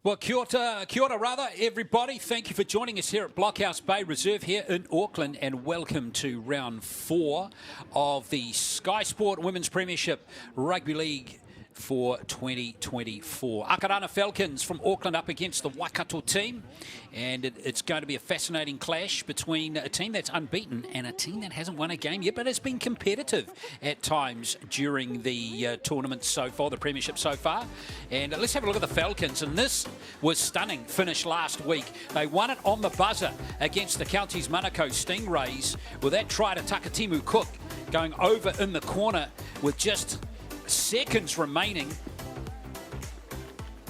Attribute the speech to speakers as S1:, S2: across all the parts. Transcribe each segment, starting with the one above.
S1: Well, kia ora rather, everybody. Thank you for joining us here at Blockhouse Bay Reserve here in Auckland, and welcome to round 4 of the Sky Sport Women's Premiership Rugby League for 2024. Akarana Falcons from Auckland up against the Waikato team, and it's going to be a fascinating clash between a team that's unbeaten and a team that hasn't won a game yet, but has been competitive at times during the tournament so far, the Premiership so far. And let's have a look at the Falcons, and this was stunning finish last week. They won it on the buzzer against the Counties Manukau Stingrays with that try to Takatimu Cook going over in the corner with just seconds remaining.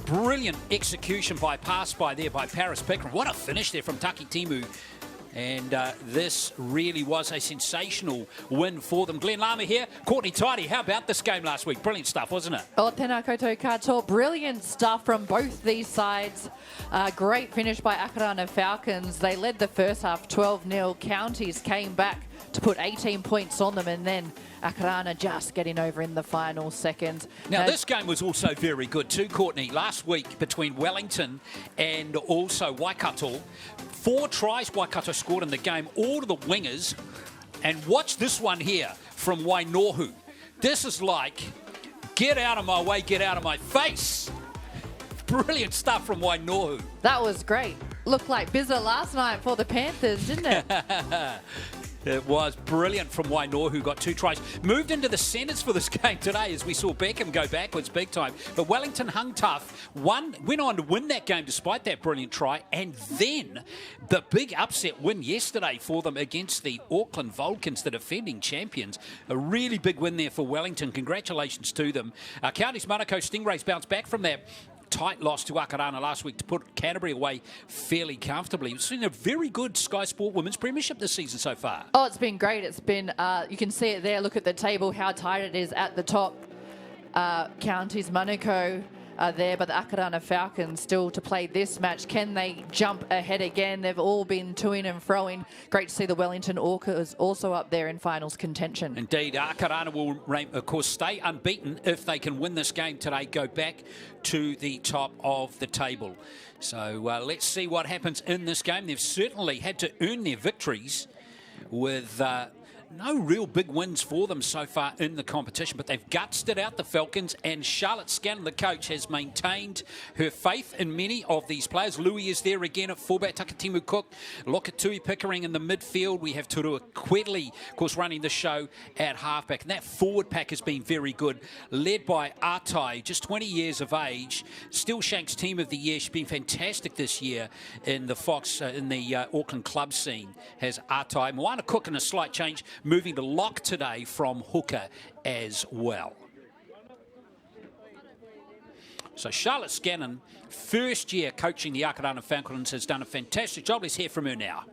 S1: Brilliant execution by pass by Paris Pickering. What a finish there from Takatimu. And this really was a sensational win for them. Glenn Lama here. Courtney Tidy, how about this game last week? Brilliant stuff, wasn't it?
S2: Oh, tēnā koutou katoa. Brilliant stuff from both these sides. Great finish by Akarana Falcons. They led the first half 12-0. Counties came back to put 18 points on them, and then Akarana just getting over in the final seconds.
S1: Now, this game was also very good too, Courtney. Last week between Wellington and also Waikato, 4 tries Waikato scored in the game, all to the wingers. And watch this one here from Wainohu. This is like, get out of my way, get out of my face. Brilliant stuff from Wainohu.
S2: That was great. Looked like Bizza last night for the Panthers, didn't it?
S1: It was brilliant from Wainoa, who got 2 tries. Moved into the centres for this game today as we saw Beckham go backwards big time. But Wellington hung tough, went on to win that game despite that brilliant try. And then the big upset win yesterday for them against the Auckland Falcons, the defending champions. A really big win there for Wellington. Congratulations to them. Counties Manukau Stingrays bounced back from that tight loss to Akarana last week to put Canterbury away fairly comfortably. It's been a very good Sky Sport Women's Premiership this season so far.
S2: Oh, it's been great. It's been, you can see it there. Look at the table, how tight it is at the top. Counties Manukau there, but the Akarana Falcons still to play this match. Can they jump ahead again? They've all been toing and froing. Great to see the Wellington Orcas also up there in finals contention.
S1: Indeed, Akarana will, of course, stay unbeaten if they can win this game today, go back to the top of the table. So let's see what happens in this game. They've certainly had to earn their victories with no real big wins for them so far in the competition, but they've gutsed it out, the Falcons, and Charlotte Scanlon, the coach, has maintained her faith in many of these players. Louis is there again at fullback, Takatimu Cook, Lokatui Pickering in the midfield. We have Turua Quidley, of course, running the show at halfback. And that forward pack has been very good, led by Atai, just 20 years of age, still Shank's Team of the Year. She's been fantastic this year in the Auckland club scene, has Atai. Moana Cook in a slight change, moving to lock today from hooker as well. So Charlotte Scanlon, first year coaching the Akarana Falcons, has done a fantastic job. Let's hear from her now.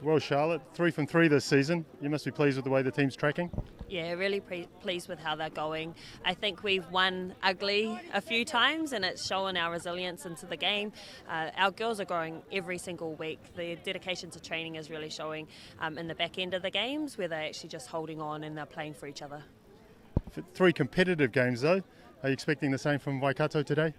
S3: Well, Charlotte, 3 from 3 this season. You must be pleased with the way the team's tracking.
S4: Yeah, really pleased with how they're going. I think we've won ugly a few times, and it's showing our resilience into the game. Our girls are growing every single week. The dedication to training is really showing in the back end of the games, where they're actually just holding on and they're playing for each other.
S3: For 3 competitive games, though. Are you expecting the same from Waikato today?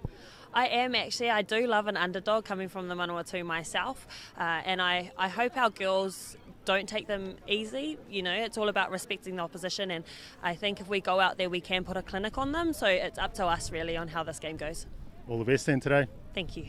S4: I am actually. I do love an underdog coming from the Manawatu myself, and I hope our girls don't take them easy. You know, it's all about respecting the opposition, and I think if we go out there, we can put a clinic on them. So it's up to us really on how this game goes.
S3: All the best then today.
S4: Thank you.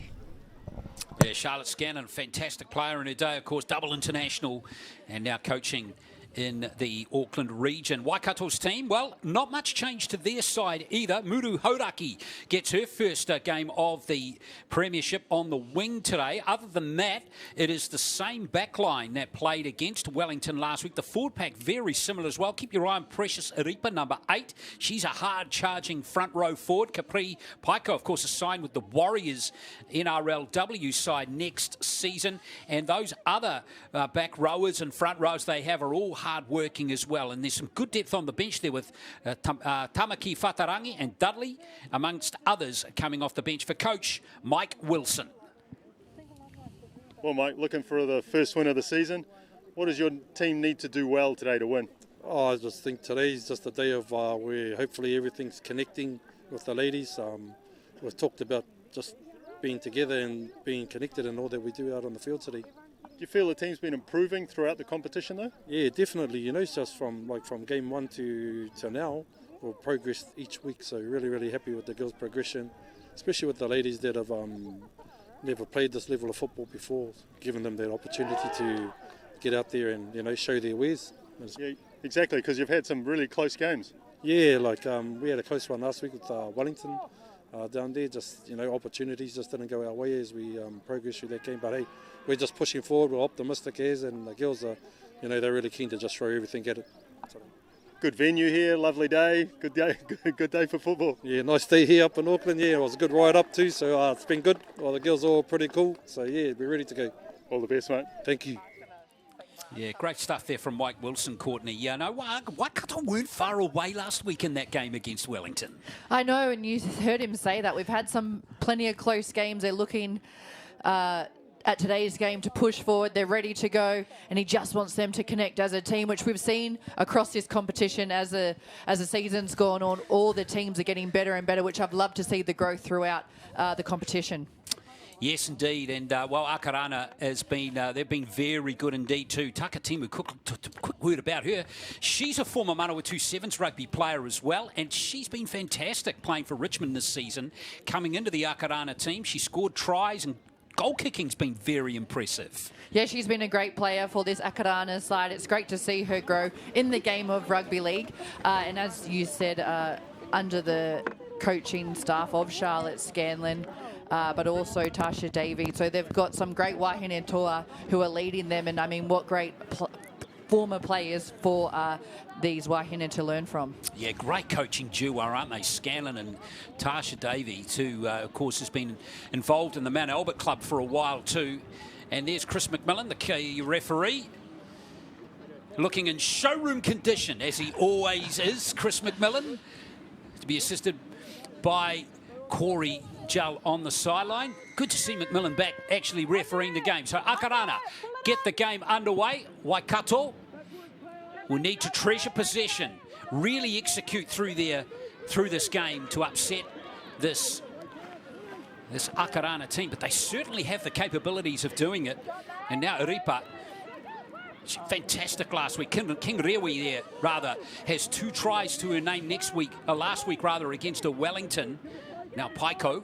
S1: Yeah, Charlotte Scanlon, fantastic player in her day, of course, double international, and now coaching in the Auckland region. Waikato's team, well, not much change to their side either. Muru Hauraki gets her first game of the Premiership on the wing today. Other than that, it is the same backline that played against Wellington last week. The forward pack very similar as well. Keep your eye on Precious Iripa, number 8. She's a hard-charging front row forward. Capri Paiko, of course, is signed with the Warriors NRLW side next season. And those other back rowers and front rows they have are all hard-working as well, and there's some good depth on the bench there with Tamaki Whatarangi and Dudley, amongst others, coming off the bench for coach Mike Wilson.
S3: Well, Mike, looking for the first win of the season. What does your team need to do well today to win?
S5: Oh, I just think today's just a day of where hopefully everything's connecting with the ladies. we've talked about just being together and being connected and all that we do out on the field today.
S3: Do you feel the team's been improving throughout the competition though?
S5: Yeah, definitely. You know, it's just from game one to now, we've progressed each week. So really happy with the girls' progression, especially with the ladies that have never played this level of football before, giving them that opportunity to get out there and, you know, show their wares.
S3: Yeah, exactly, because you've had some really close games.
S5: Yeah, we had a close one last week with Wellington down there. Just, you know, opportunities just didn't go our way as we progress through that game. But hey, we're just pushing forward. We're optimistic and the girls are, you know, they're really keen to just throw everything at it. So,
S3: good venue here, lovely day, good day for football.
S5: Yeah, nice day here up in Auckland. Yeah, it was a good ride up too, so it's been good. Well, the girls are all pretty cool, so yeah, we're ready to go.
S3: All the best, mate.
S5: Thank you.
S1: Yeah, great stuff there from Mike Wilson, Courtney. Yeah, no, Waikato weren't far away last week in that game against Wellington.
S2: I know, and you heard him say that. We've had plenty of close games. They're looking at today's game to push forward. They're ready to go, and he just wants them to connect as a team, which we've seen across this competition as the season's gone on. All the teams are getting better and better, which I've loved to see the growth throughout the competition.
S1: Yes, indeed. And, Akarana has been, they've been very good indeed too. Takatimu, quick word about her. She's a former Manawatu Sevens rugby player as well, and she's been fantastic playing for Richmond this season. Coming into the Akarana team, she scored tries and goal kicking's been very impressive.
S2: Yeah, she's been a great player for this Akarana side. It's great to see her grow in the game of rugby league. And as you said, under the coaching staff of Charlotte Scanlon, but also Tasha Davey. So they've got some great wahine toa who are leading them. And I mean, what great former players for these wahine to learn from.
S1: Yeah, great coaching duo, aren't they? Scanlon and Tasha Davey, who, of course, has been involved in the Mount Albert Club for a while too. And there's Chris McMillan, the key referee, looking in showroom condition, as he always is, Chris McMillan, to be assisted by Corey Jull on the sideline. Good to see McMillan back actually refereeing the game. So Akarana get the game underway. Waikato will need to treasure possession, really execute through this game to upset this Akarana team. But they certainly have the capabilities of doing it. And now Iripa, fantastic last week. King Rewi there, rather, has 2 tries to her name last week, against a Wellington. Now Paiko.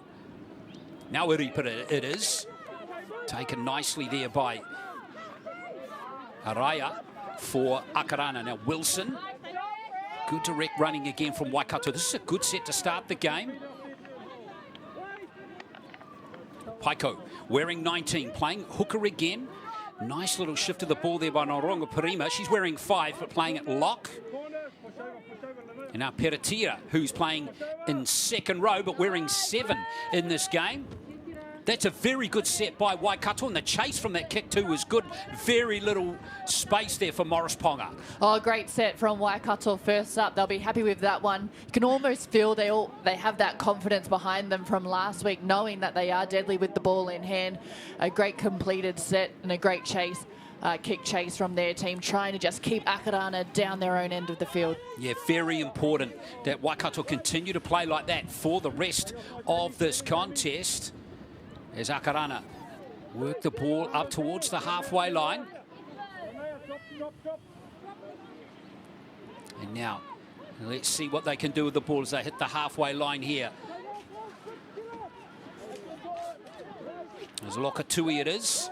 S1: Now Iripa it is. Taken nicely there by Araya for Akarana. Now Wilson. Good direct running again from Waikato. This is a good set to start the game. Paiko wearing 19, playing hooker again. Nice little shift of the ball there by Noronga Parima. She's wearing 5, but playing at lock. And now Peretira, who's playing in second row, but wearing 7 in this game. That's a very good set by Waikato, and the chase from that kick too was good. Very little space there for Morris Ponga.
S2: Oh, great set from Waikato first up. They'll be happy with that one. You can almost feel they have that confidence behind them from last week, knowing that they are deadly with the ball in hand. A great completed set and a great chase. Kick chase from their team, trying to just keep Akarana down their own end of the field.
S1: Yeah, very important that Waikato continue to play like that for the rest of this contest. As Akarana work the ball up towards the halfway line. And now, let's see what they can do with the ball as they hit the halfway line here. As Lokatui it is.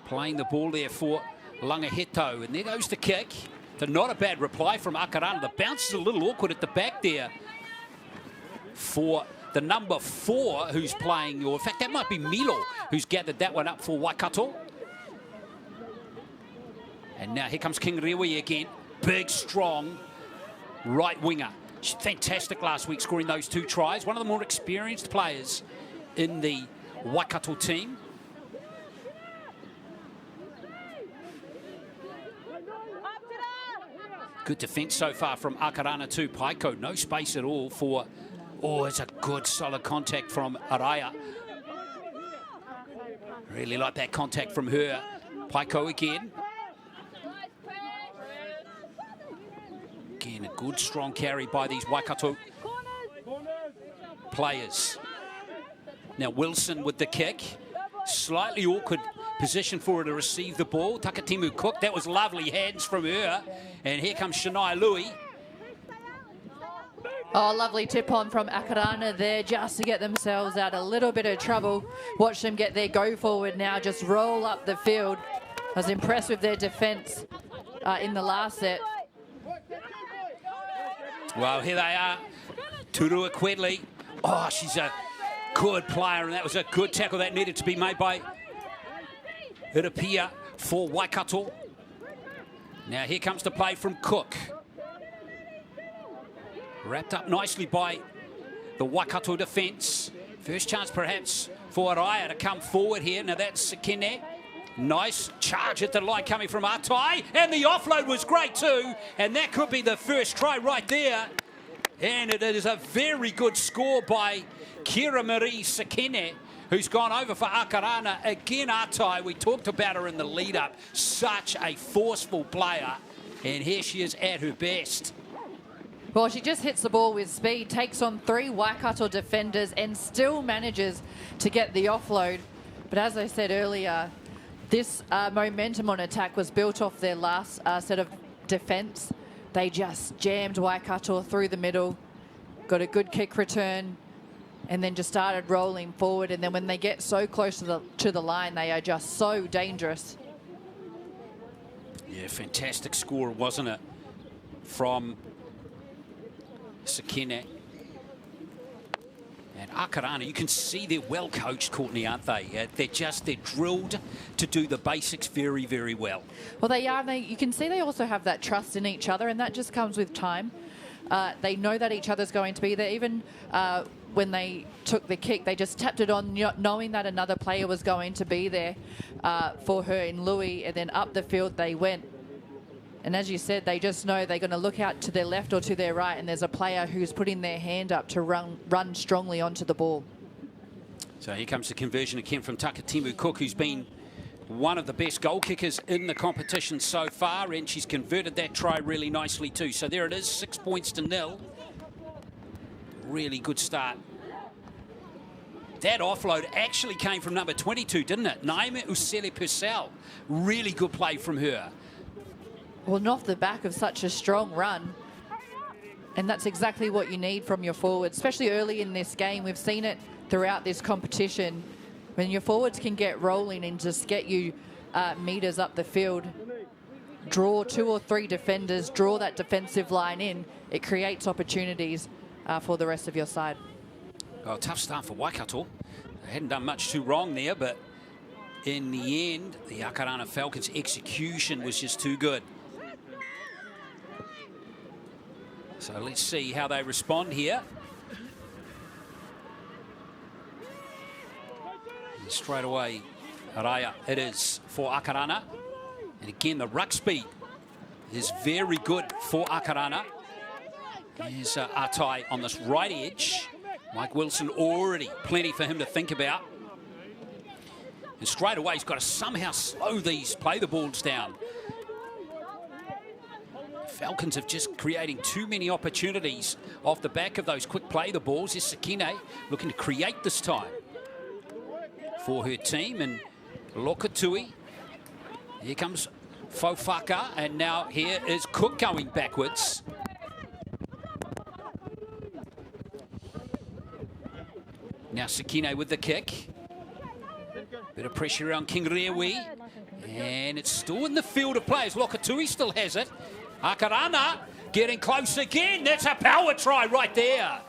S1: Playing the ball there for Langaheto. And there goes the kick. Not a bad reply from Akarana. The bounce is a little awkward at the back there for the number 4 who's playing, or in fact, that might be Milo who's gathered that one up for Waikato. And now here comes King Rewi again. Big, strong right winger. She's fantastic last week, scoring those 2 tries. One of the more experienced players in the Waikato team. Good defence so far from Akarana too. Paiko, no space at all for... Oh, it's a good solid contact from Araya. Really like that contact from her. Paiko again. Again, a good strong carry by these Waikato players. Now Wilson with the kick. Slightly awkward position for her to receive the ball. Takatimu Cook, that was lovely hands from her. And here comes Shania Louis.
S2: Oh, lovely tip on from Akarana there just to get themselves out a little bit of trouble. Watch them get their go forward now, just roll up the field. I was impressed with their defence in the last set.
S1: Well, here they are. Turua Quidley. Oh, she's a good player, and that was a good tackle that needed to be made by Irapia for Waikato. Now here comes the play from Cook. Wrapped up nicely by the Waikato defence. First chance perhaps for Raya to come forward here. Now that's Sekine. Nice charge at the line coming from Atai. And the offload was great too. And that could be the first try right there. And it is a very good score by Kira Marie Sekine, who's gone over for Akarana. Again, Atai, we talked about her in the lead-up. Such a forceful player. And here she is at her best.
S2: Well, she just hits the ball with speed, takes on 3 Waikato defenders and still manages to get the offload. But as I said earlier, this momentum on attack was built off their last set of defence. They just jammed Waikato through the middle, got a good kick return, and then just started rolling forward. And then when they get so close to the line, they are just so dangerous.
S1: Yeah, fantastic score, wasn't it, from Sekine. And Akarana, you can see they're well coached, Courtney, aren't they? They're drilled to do the basics very, very well.
S2: Well, they are. You can see they also have that trust in each other, and that just comes with time. They know that each other's going to be there. Even when they took the kick, they just tapped it on, knowing that another player was going to be there for her in Louis, and then up the field they went. And as you said, they just know they're going to look out to their left or to their right, and there's a player who's putting their hand up to run strongly onto the ball.
S1: So here comes the conversion again from Takatimu Cook, who's been one of the best goal kickers in the competition so far, and she's converted that try really nicely too. So there it is, 6 points to 0. Really good start. That offload actually came from number 22, didn't it? Naima Ueseli-Purcell. Really good play from her.
S2: Well, and off the back of such a strong run. And that's exactly what you need from your forwards, especially early in this game. We've seen it throughout this competition. When your forwards can get rolling and just get you metres up the field, draw 2 or 3 defenders, draw that defensive line in, it creates opportunities for the rest of your side.
S1: Well, tough start for Waikato. They hadn't done much too wrong there, but in the end, the Akarana Falcons' execution was just too good. So let's see how they respond here. And straight away, Raya, it is for Akarana. And again, the ruck speed is very good for Akarana. There's Atai on this right edge. Mike Wilson already plenty for him to think about. And straight away, he's got to somehow slow these, play the balls down. Falcons have just creating too many opportunities off the back of those quick play the balls. Is Sekine looking to create this time for her team. And Lokatui. Here comes Fofaka, and now here is Cook going backwards. Now Sekine with the kick. Bit of pressure on King Reawi. And it's still in the field of players. Lokatui still has it. Akarana getting close again. That's a power try right there.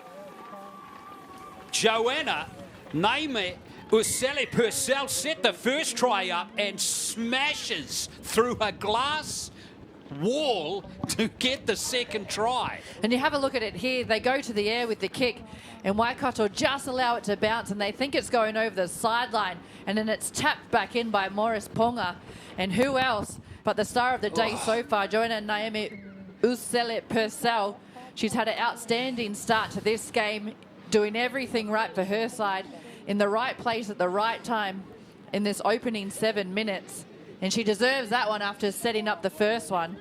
S1: Joanna Naime Ueseli-Purcell set the first try up and smashes through a glass wall to get the second try.
S2: And you have a look at it here. They go to the air with the kick, and Waikato just allow it to bounce, and they think it's going over the sideline, and then it's tapped back in by Morris Ponga. And who else but the star of the day so far, Joanna Naomi Ueseli-Purcell. She's had an outstanding start to this game, doing everything right for her side, in the right place at the right time in this opening 7 minutes. And she deserves that one after setting up the first one.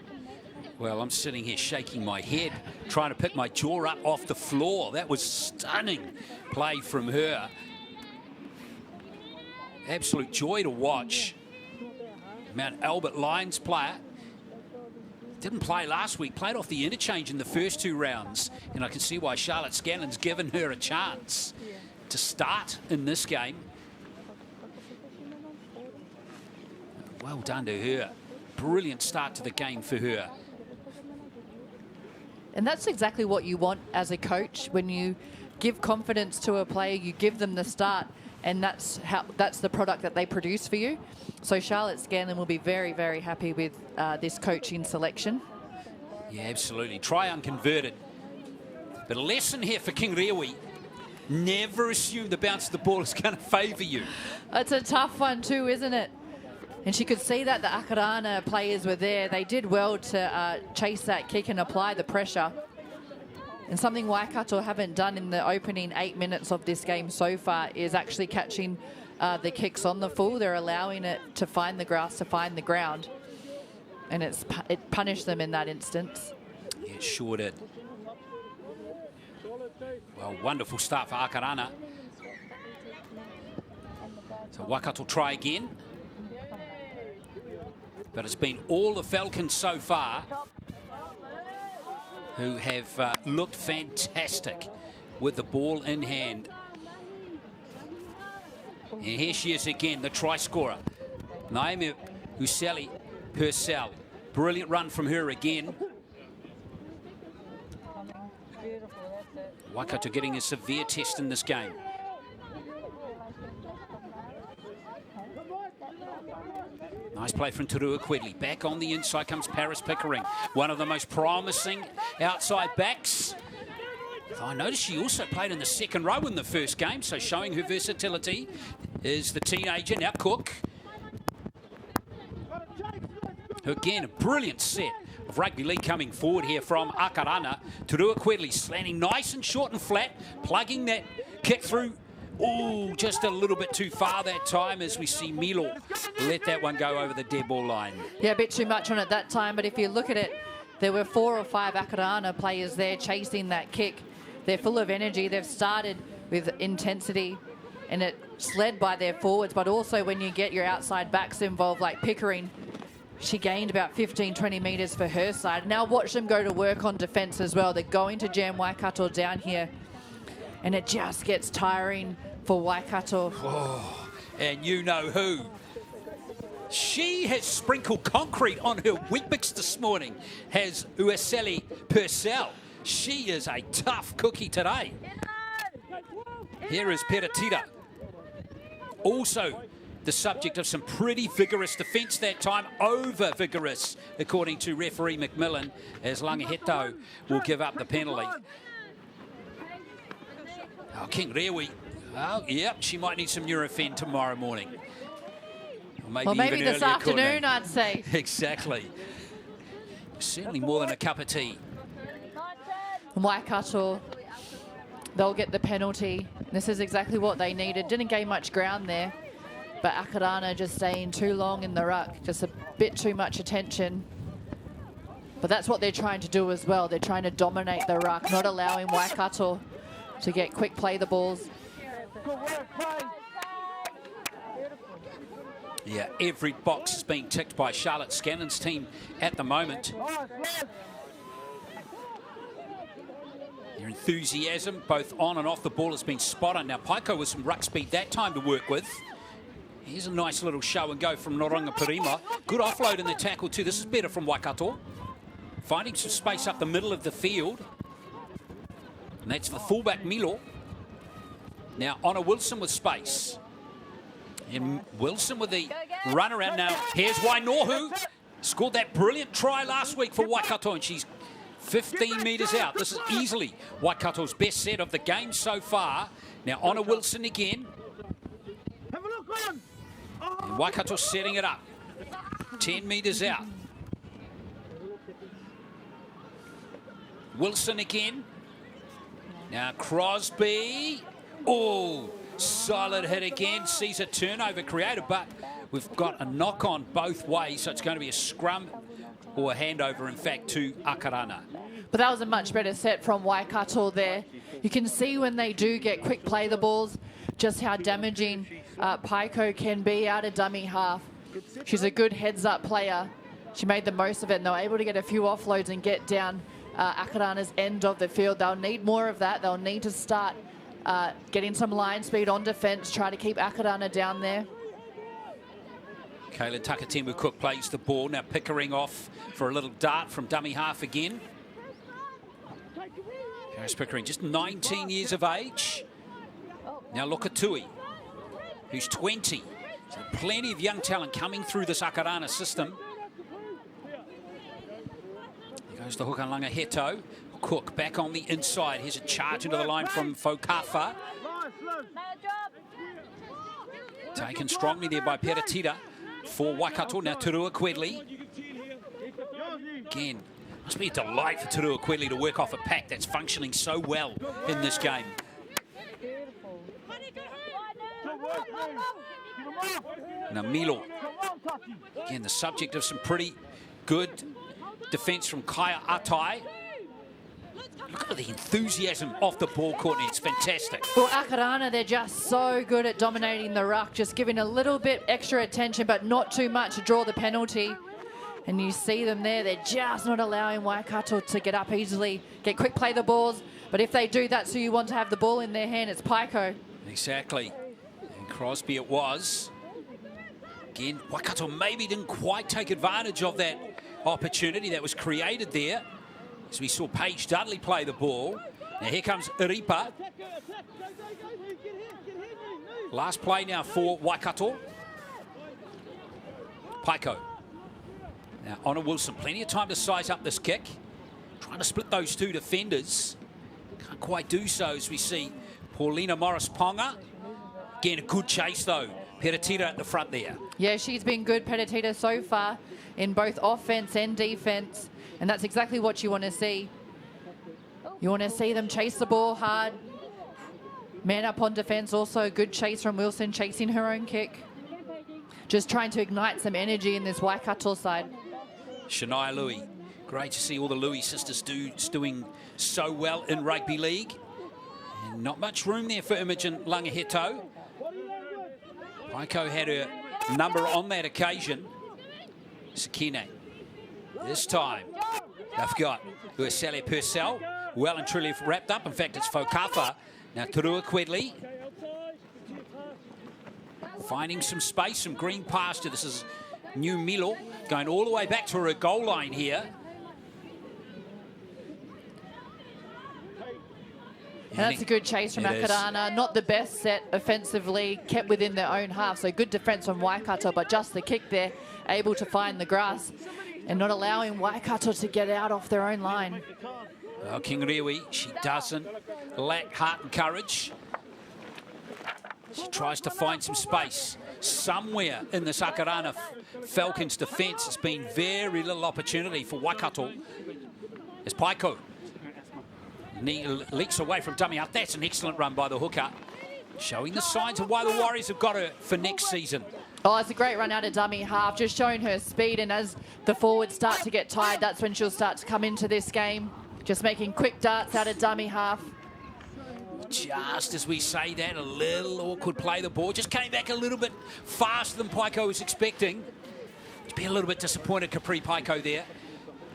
S1: Well, I'm sitting here shaking my head, trying to pick my jaw up off the floor. That was stunning play from her. Absolute joy to watch. Mount Albert Lions player. Didn't play last week, played off the interchange in the first 2 rounds. And I can see why Charlotte Scannon's given her a chance to start in this game. Well done to her. Brilliant start to the game for her.
S2: And that's exactly what you want as a coach. When you give confidence to a player, you give them the start, and that's the product that they produce for you. So Charlotte Scanlon will be very, very happy with this coaching selection.
S1: Yeah, absolutely. Try unconverted. But a lesson here for King Rewi. Never assume the bounce of the ball is going to favour you.
S2: It's a tough one too, isn't it? And she could see that the Akarana players were there. They did well to chase that kick and apply the pressure. And something Waikato haven't done in the opening 8 minutes of this game so far is actually catching the kicks on the full. They're allowing it to find the grass, to find the ground. And it punished them in that instance.
S1: Yeah, it sure did. Well, wonderful start for Akarana. So Waikato try again. But it's been all the Falcons so far who have looked fantastic with the ball in hand. And here she is again, the try scorer. Naomi Ueseli-Purcell. Brilliant run from her again. Waikato getting a severe test in this game. Nice play from Turua Quidley. Back on the inside comes Paris Pickering. One of the most promising outside backs. I noticed she also played in the second row in the first game, so showing her versatility is the teenager, now Cook. Again, a brilliant set of rugby league coming forward here from Akarana. Turua Quidley slanting nice and short and flat, plugging that kick through. Oh, just a little bit too far that time as we see Milo let that one go over the dead ball line.
S2: Yeah, a bit too much on it that time, but if you look at it, there were 4 or 5 Akarana players there chasing that kick. They're full of energy. They've started with intensity, and it's led by their forwards, but also when you get your outside backs involved, like Pickering, she gained about 15, 20 metres for her side. Now watch them go to work on defence as well. They're going to jam Waikato down here, and it just gets tiring for Waikato.
S1: Oh, and you know who. She has sprinkled concrete on her Weet-Bix this morning, has Ueseli-Purcell. She is a tough cookie today. Here is Peratita. Also the subject of some pretty vigorous defence that time, over vigorous, according to referee McMillan, as Langaheto will give up the penalty. Oh, King Rewi. Oh, yep, she might need some Nurofen tomorrow morning. Or
S2: maybe this afternoon, I'd say.
S1: Exactly. Certainly more than a cup of tea.
S2: Waikato, they'll get the penalty. This is exactly what they needed. Didn't gain much ground there, but Akarana just staying too long in the ruck, just a bit too much attention. But that's what they're trying to do as well. They're trying to dominate the ruck, not allowing Waikato to get quick play the balls.
S1: Yeah, every box is being ticked by Charlotte Scannon's team at the moment. Their enthusiasm, both on and off the ball, has been spot on. Now, Paiko with some ruck speed that time to work with. Here's a nice little show and go from Noronga Pirima. Good offload in the tackle too. This is better from Waikato. Finding some space up the middle of the field. And that's for fullback Milo. Now, Honor Wilson with space. And Wilson with the run around now. Here's Wainohu. Scored that brilliant try last week for Waikato, and she's 15 metres out. This is easily Waikato's best set of the game so far. Now, Honor Wilson again. And Waikato setting it up. 10 metres out. Wilson again. Now, Crosby. Oh, solid hit again. Sees a turnover created, but we've got a knock on both ways, so it's going to be a scrum or a handover, in fact, to Akarana.
S2: But that was a much better set from Waikato there. You can see when they do get quick play the balls, just how damaging Paiko can be out of dummy half. She's a good heads-up player. She made the most of it, and they were able to get a few offloads and get down Akarana's end of the field. They'll need more of that. They'll need to start getting some line speed on defence, try to keep Akarana down there.
S1: Kaylin Takatimu-Cook plays the ball. Now Pickering off for a little dart from dummy half again. Here's Pickering, just 19 years of age. Now Lokatui, who's 20. So plenty of young talent coming through this Akarana system. Here goes the hook on Langaheto. Cook back on the inside. Here's a charge into the line from Fokafa. Taken strongly there by Peretira for Waikato. Now Turua Quidley. Again, must be a delight for Turua Quidley to work off a pack that's functioning so well in this game. Now Milo, again the subject of some pretty good defence from Kaya Atai. Look at the enthusiasm off the ball, Courtney. It's fantastic.
S2: Well, Akarana, they're just so good at dominating the ruck, just giving a little bit extra attention, but not too much to draw the penalty. And you see them there. They're just not allowing Waikato to get up easily, get quick play the balls. But if they do, that's who you want to have the ball in their hand. It's Paiko.
S1: Exactly. And Crosby it was. Again, Waikato maybe didn't quite take advantage of that opportunity that was created there. As we saw Paige Dudley play the ball. Now here comes Iripa. Last play now for Waikato. Paiko. Now Honor Wilson, plenty of time to size up this kick. Trying to split those two defenders. Can't quite do so as we see Paulina Morris-Ponga. Again, a good chase though. Peretira at the front there.
S2: Yeah, she's been good, Peretira, so far in both offense and defense. And that's exactly what you want to see. You want to see them chase the ball hard. Man up on defense, also a good chase from Wilson, chasing her own kick. Just trying to ignite some energy in this Waikato side.
S1: Shania Louis. Great to see all the Louis sisters doing so well in rugby league. And not much room there for Imogen Langaheto. Paiko had her number on that occasion. Sakine. This time, they've got Ueseli-Purcell well and truly wrapped up. In fact, it's Fokafa. Now Turua Quidley. Finding some space, some green pasture. This is New Milo going all the way back to her goal line here.
S2: And that's a good chase from Akarana. Not the best set offensively, kept within their own half. So good defence from Waikato, but just the kick there, able to find the grass and not allowing Waikato to get out off their own line.
S1: Well, King Riwi, she doesn't lack heart and courage. She tries to find some space somewhere in this Akarana Falcons defence. It's been very little opportunity for Waikato. As Paiko leaks away from dummy half. That's an excellent run by the hooker, showing the signs of why the Warriors have got her for next season.
S2: Oh, it's a great run out of dummy half, just showing her speed. And as the forwards start to get tired, that's when she'll start to come into this game. Just making quick darts out of dummy half.
S1: Just as we say that, a little awkward play the ball. Just came back a little bit faster than Paiko was expecting. She's been a little bit disappointed, Capri Paiko there.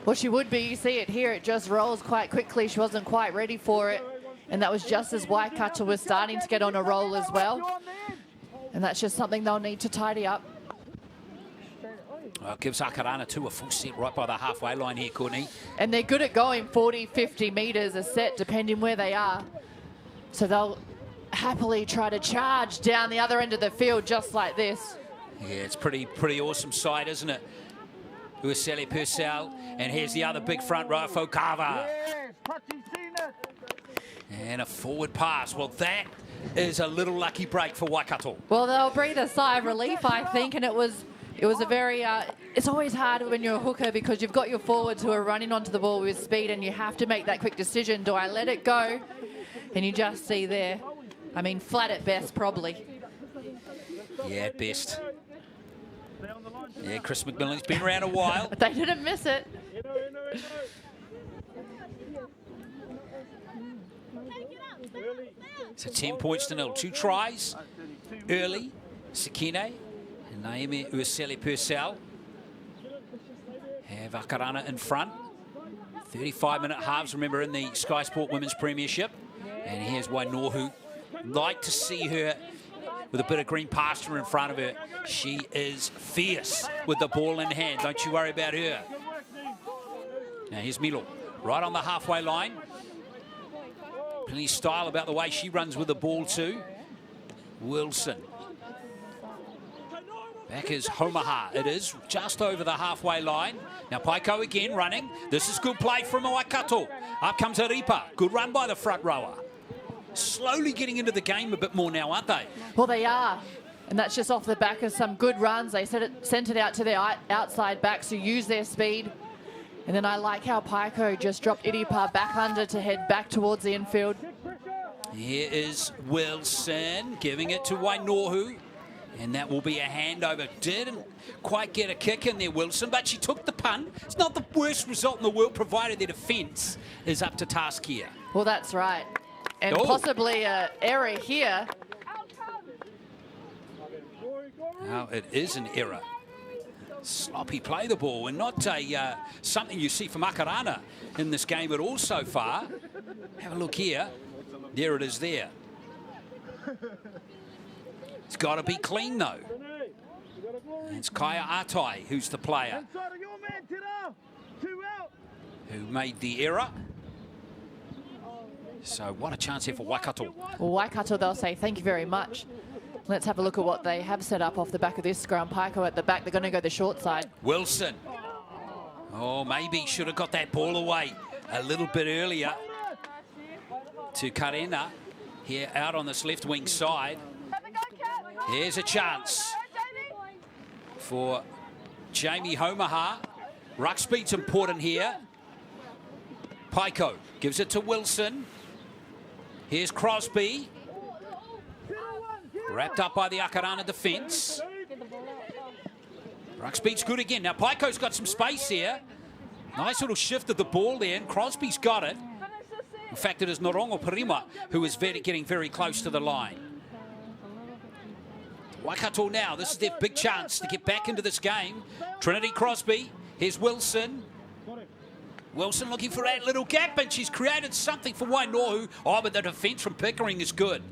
S2: Well, she would be. You see it here. It just rolls quite quickly. She wasn't quite ready for it. And that was just as Waikato was starting to get on a roll as well. And that's just something they'll need to tidy up.
S1: Well, it gives Akarana a full set right by the halfway line here, Courtney.
S2: And they're good at going 40, 50 metres a set, depending where they are. So they'll happily try to charge down the other end of the field just like this.
S1: Yeah, it's pretty awesome sight, isn't it? Ueseli-Purcell, and here's the other big front row, Fokava. And a forward pass. Well, that is a little lucky break for Waikato.
S2: Well, they'll breathe a sigh of relief, I think, and it was a very, it's always hard when you're a hooker because you've got your forwards who are running onto the ball with speed and you have to make that quick decision. Do I let it go? And you just see there, I mean, flat at best, probably.
S1: Yeah, at best. Yeah, Chris McMillan's been around a while.
S2: They didn't miss it.
S1: So 10 points to 0. 2 tries early. Sakine and Naomi Ueseli-Purcell have Akarana in front. 35-minute halves, remember, in the Sky Sport Women's Premiership. And here's Wainohu. Like to see her with a bit of green pasture in front of her. She is fierce with the ball in hand. Don't you worry about her. Now here's Milo, right on the halfway line. Plenty of style about the way she runs with the ball too. Wilson. Back is Homaha. It is just over the halfway line. Now Paiko again running. This is good play from Waikato. Up comes Aripa. Good run by the front rower. Slowly getting into the game a bit more now, aren't they?
S2: Well, they are. And that's just off the back of some good runs. They sent it out to their outside backs who use their speed. And then I like how Paiko just dropped Iripa back under to head back towards the infield.
S1: Here is Wilson giving it to Wainohu. And that will be a handover. Didn't quite get a kick in there, Wilson, but she took the punt. It's not the worst result in the world, provided their defence is up to task here.
S2: Well, that's right. And possibly an error here.
S1: No, it is an error. Sloppy play the ball, and not something you see from Akarana in this game at all so far. Have a look here. There it is there. It's got to be clean, though. And it's Kaya Atai who's the player who made the error. So what a chance here for Waikato.
S2: Well, Waikato, they'll say thank you very much. Let's have a look at what they have set up off the back of this scrum. Paiko at the back, they're going to go the short side.
S1: Wilson. Oh, maybe should have got that ball away a little bit earlier to Akarana here out on this left wing side. Here's a chance for Jamie Homaha. Ruck speed's important here. Paiko gives it to Wilson. Here's Crosby. Wrapped up by the Akarana defence. Ruck speed's good again. Now Paiko's got some space here. Nice little shift of the ball there, and Crosby's got it. In fact, it is Norongo Parima who is getting very close to the line. Waikato now, this is their big chance to get back into this game. Trinity Crosby, here's Wilson. Wilson looking for that little gap, and she's created something for Wainohu. Oh, but the defence from Pickering is good.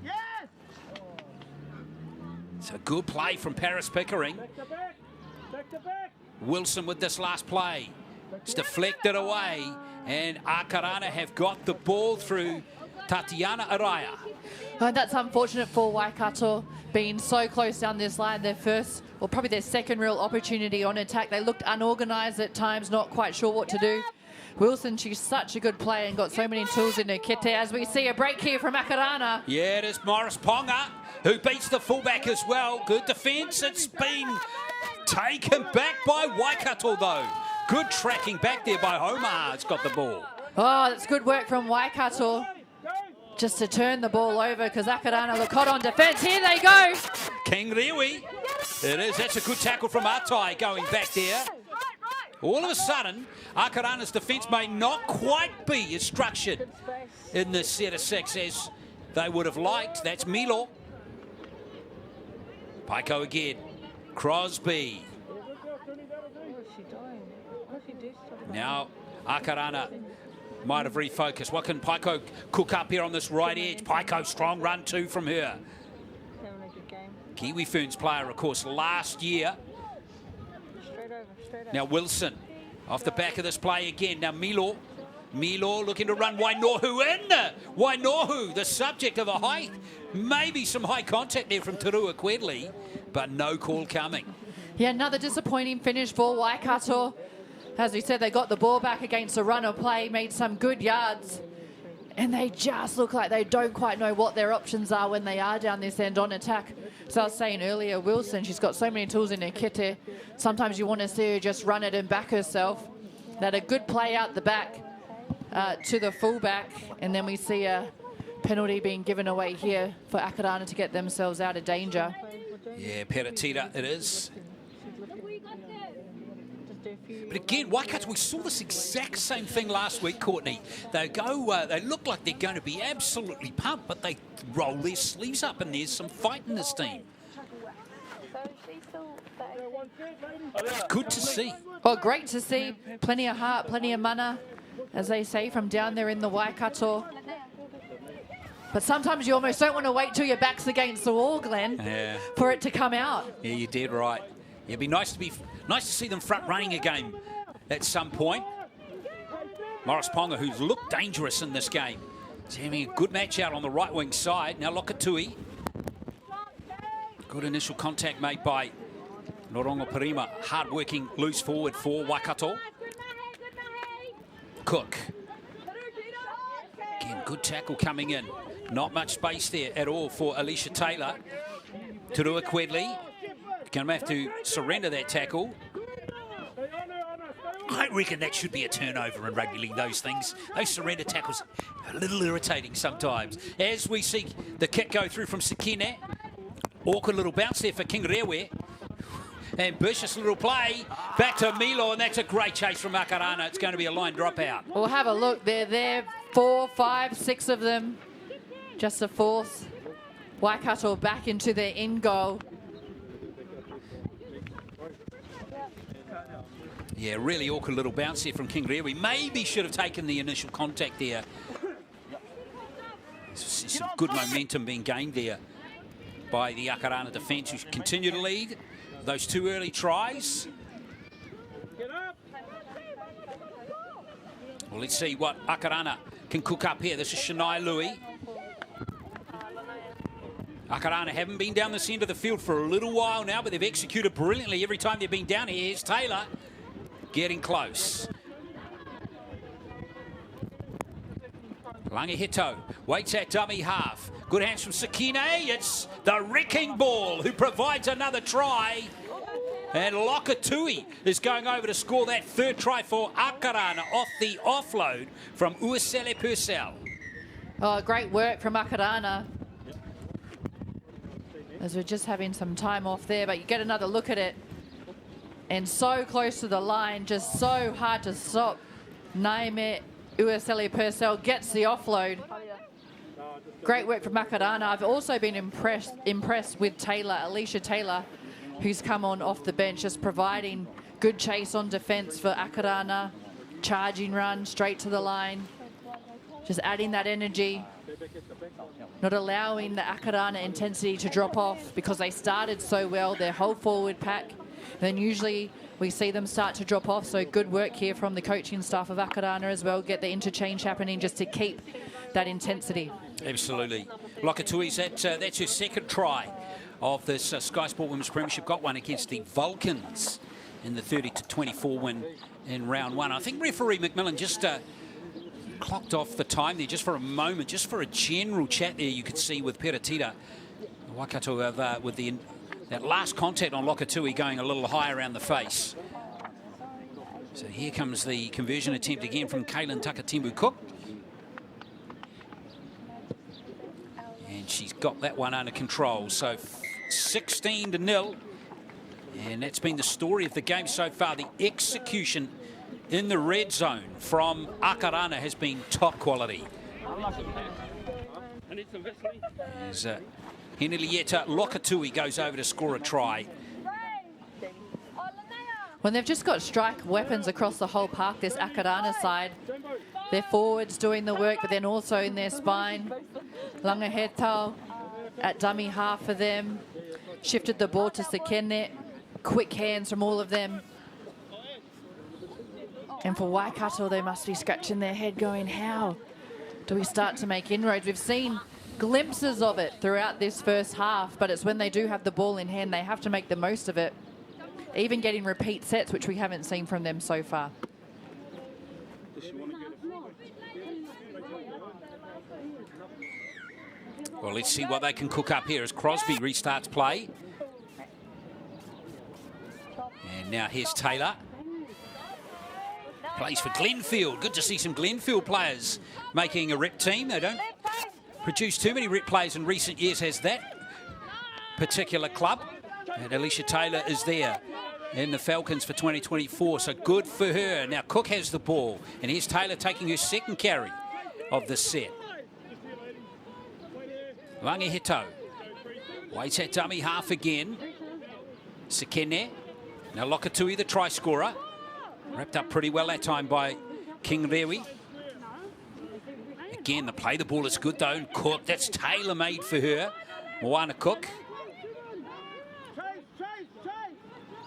S1: It's a good play from Paris Pickering. Wilson with this last play. It's deflected away, and Akarana have got the ball through Tatiana Araya.
S2: And that's unfortunate for Waikato, being so close down this line. Their first, or probably their second real opportunity on attack. They looked unorganised at times, not quite sure what to do. Wilson, she's such a good player and got so many tools in her kit as we see a break here from Akarana.
S1: Yeah, it is Morris Ponga who beats the fullback as well. Good defence. It's been taken back by Waikato though. Good tracking back there by Homaha. It's got the ball.
S2: Oh, that's good work from Waikato. Just to turn the ball over because Akarana look hot on defence. Here they go.
S1: King Rewi. It is. That's a good tackle from Atai going back there. All of a sudden, Akarana's defence may not quite be as structured in this set of six as they would have liked. That's Milo. Paiko again. Crosby. Now, Akarana might have refocused. What can Paiko cook up here on this right edge? Paiko, strong run too from her. Kiwi Ferns player, of course, last year. Now Wilson, off the back of this play again. Now Milo looking to run Wainohu in. Wainohu, the subject of a high, maybe some high contact there from Terua Quidley, but no call coming.
S2: Yeah, another disappointing finish for Waikato. As we said, they got the ball back against a run of play, made some good yards, and they just look like they don't quite know what their options are when they are down this end on attack. So I was saying earlier, Wilson, she's got so many tools in her kit here. Sometimes you want to see her just run it and back herself. They had a good play out the back to the fullback, and then we see a penalty being given away here for Akarana to get themselves out of danger.
S1: Yeah, Peratita it is. But again, Waikato, we saw this exact same thing last week, Courtney. They look like they're going to be absolutely pumped, but they roll their sleeves up, and there's some fight in this team. It's good to see.
S2: Well, great to see. Plenty of heart, plenty of mana, as they say, from down there in the Waikato. But sometimes you almost don't want to wait till your back's against the wall, Glenn, for it to come out.
S1: Yeah, you did right. It'd be nice to see them front running a game at some point. Morris Ponga, who's looked dangerous in this game, is having a good match out on the right wing side. Now Lokatui. Good initial contact made by Norongo Parima. Hard-working loose forward for Waikato. Cook. Again, good tackle coming in. Not much space there at all for Alicia Taylor. Turua Quidley. Going to have to surrender that tackle. I reckon that should be a turnover in rugby league, those things. Those surrender tackles are a little irritating sometimes. As we see the kick go through from Sekine. Awkward little bounce there for King Rewe. Ambitious little play. Back to Milo, and that's a great chase from Akarana. It's going to be a line dropout.
S2: We'll have a look. They're there. 4, 5, 6 of them. Just a fourth. Waikato back into their in goal.
S1: Yeah, really awkward little bounce here from King Rewe. Maybe should have taken the initial contact there. Some good momentum being gained there by the Akarana defence, who continue to lead. Those 2 early tries. Well, let's see what Akarana can cook up here. This is Shania Louis. Akarana haven't been down the centre of the field for a little while now, but they've executed brilliantly every time they've been down here. Here's Taylor getting close. Langahito waits at dummy half. Good hands from Sekine. It's the wrecking ball who provides another try. And Lokatui is going over to score that 3rd try for Akarana off the offload from Ueseli-Purcell.
S2: Oh, great work from Akarana. As we're just having some time off there, but you get another look at it. And so close to the line, just so hard to stop. Naime Ueseli-Purcell gets the offload. Great work from Akarana. I've also been impressed with Taylor, Alicia Taylor, who's come on off the bench, just providing good chase on defence for Akarana. Charging run straight to the line. Just adding that energy. Not allowing the Akarana intensity to drop off because they started so well, their whole forward pack. Then usually we see them start to drop off, so good work here from the coaching staff of Akarana as well. Get the interchange happening just to keep that intensity.
S1: Absolutely. Lokatui's, that's her 2nd try of this Sky Sport Women's Premiership. Got one against the Falcons in the 30-24 win in round 1. I think referee McMillan just clocked off the time there just for a moment, just for a general chat there you could see with Peratita. Waikato have, with that last contact on Lokatui going a little high around the face. So here comes the conversion attempt again from Kaylin Takatimbu Cook. And she's got that one under control. So 16-0. And that's been the story of the game so far. The execution in the red zone from Akarana has been top quality. As Henrietta Lokatui goes over to score a try.
S2: When they've just got strike weapons across the whole park, this Akarana side, their forwards doing the work, but then also in their spine. Langaheta at dummy half for them. Shifted the ball to Sekine. Quick hands from all of them. And for Waikato, they must be scratching their head going, how do we start to make inroads? We've seen glimpses of it throughout this first half, but it's when they do have the ball in hand, they have to make the most of it. Even getting repeat sets, which we haven't seen from them so far.
S1: Well, let's see what they can cook up here as Crosby restarts play. And now here's Taylor. Plays for Glenfield. Good to see some Glenfield players making a rep team. They don't produce too many rep players in recent years, has that particular club. And Alicia Taylor is there. in the Falcons for 2024. So good for her. Now Cook has the ball. And here's Taylor taking her second carry of the set. Langehito waits at dummy half again. Sekene. Now Lokatui, the try scorer. Wrapped up pretty well that time by King Rewi. Again, the play the ball is good though. And Cook, that's tailor-made for her. Moana Cook.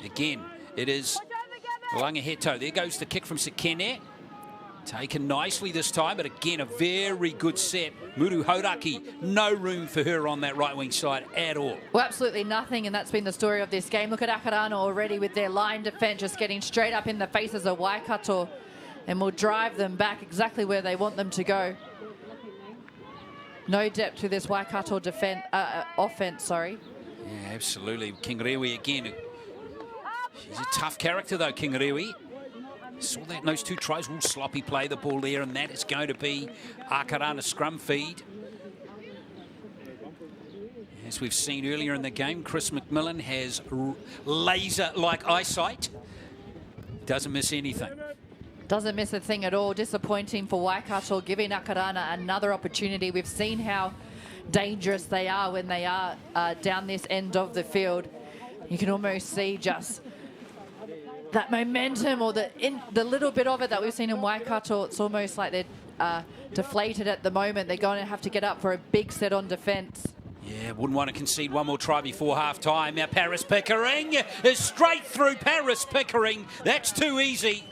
S1: Again, it is Langehito. There goes the kick from Sekene. Taken nicely this time, but again, a very good set. Muru Hauraki, no room for her on that right wing side at all.
S2: Well, absolutely nothing, and that's been the story of this game. Look at Akarana already with their line defence, just getting straight up in the faces of Waikato, and will drive them back exactly where they want them to go. No depth to this Waikato offence, sorry.
S1: Yeah, absolutely. King Rewi again. She's a tough character though, King Rewi. Saw that in those two tries. Will sloppy play the ball there, and that is going to be Akarana scrum feed. As we've seen earlier in the game, Chris McMillan has laser-like eyesight. Doesn't miss anything.
S2: Doesn't miss a thing at all. Disappointing for Waikato, giving Akarana another opportunity. We've seen how dangerous they are when they are down this end of the field. You can almost see just that momentum, or the little bit of it that we've seen in Waikato. It's almost like they're deflated at the moment. They're going to have to get up for a big set on defence.
S1: Yeah, wouldn't want to concede one more try before half-time. Now Paris Pickering is straight through. Paris Pickering. That's too easy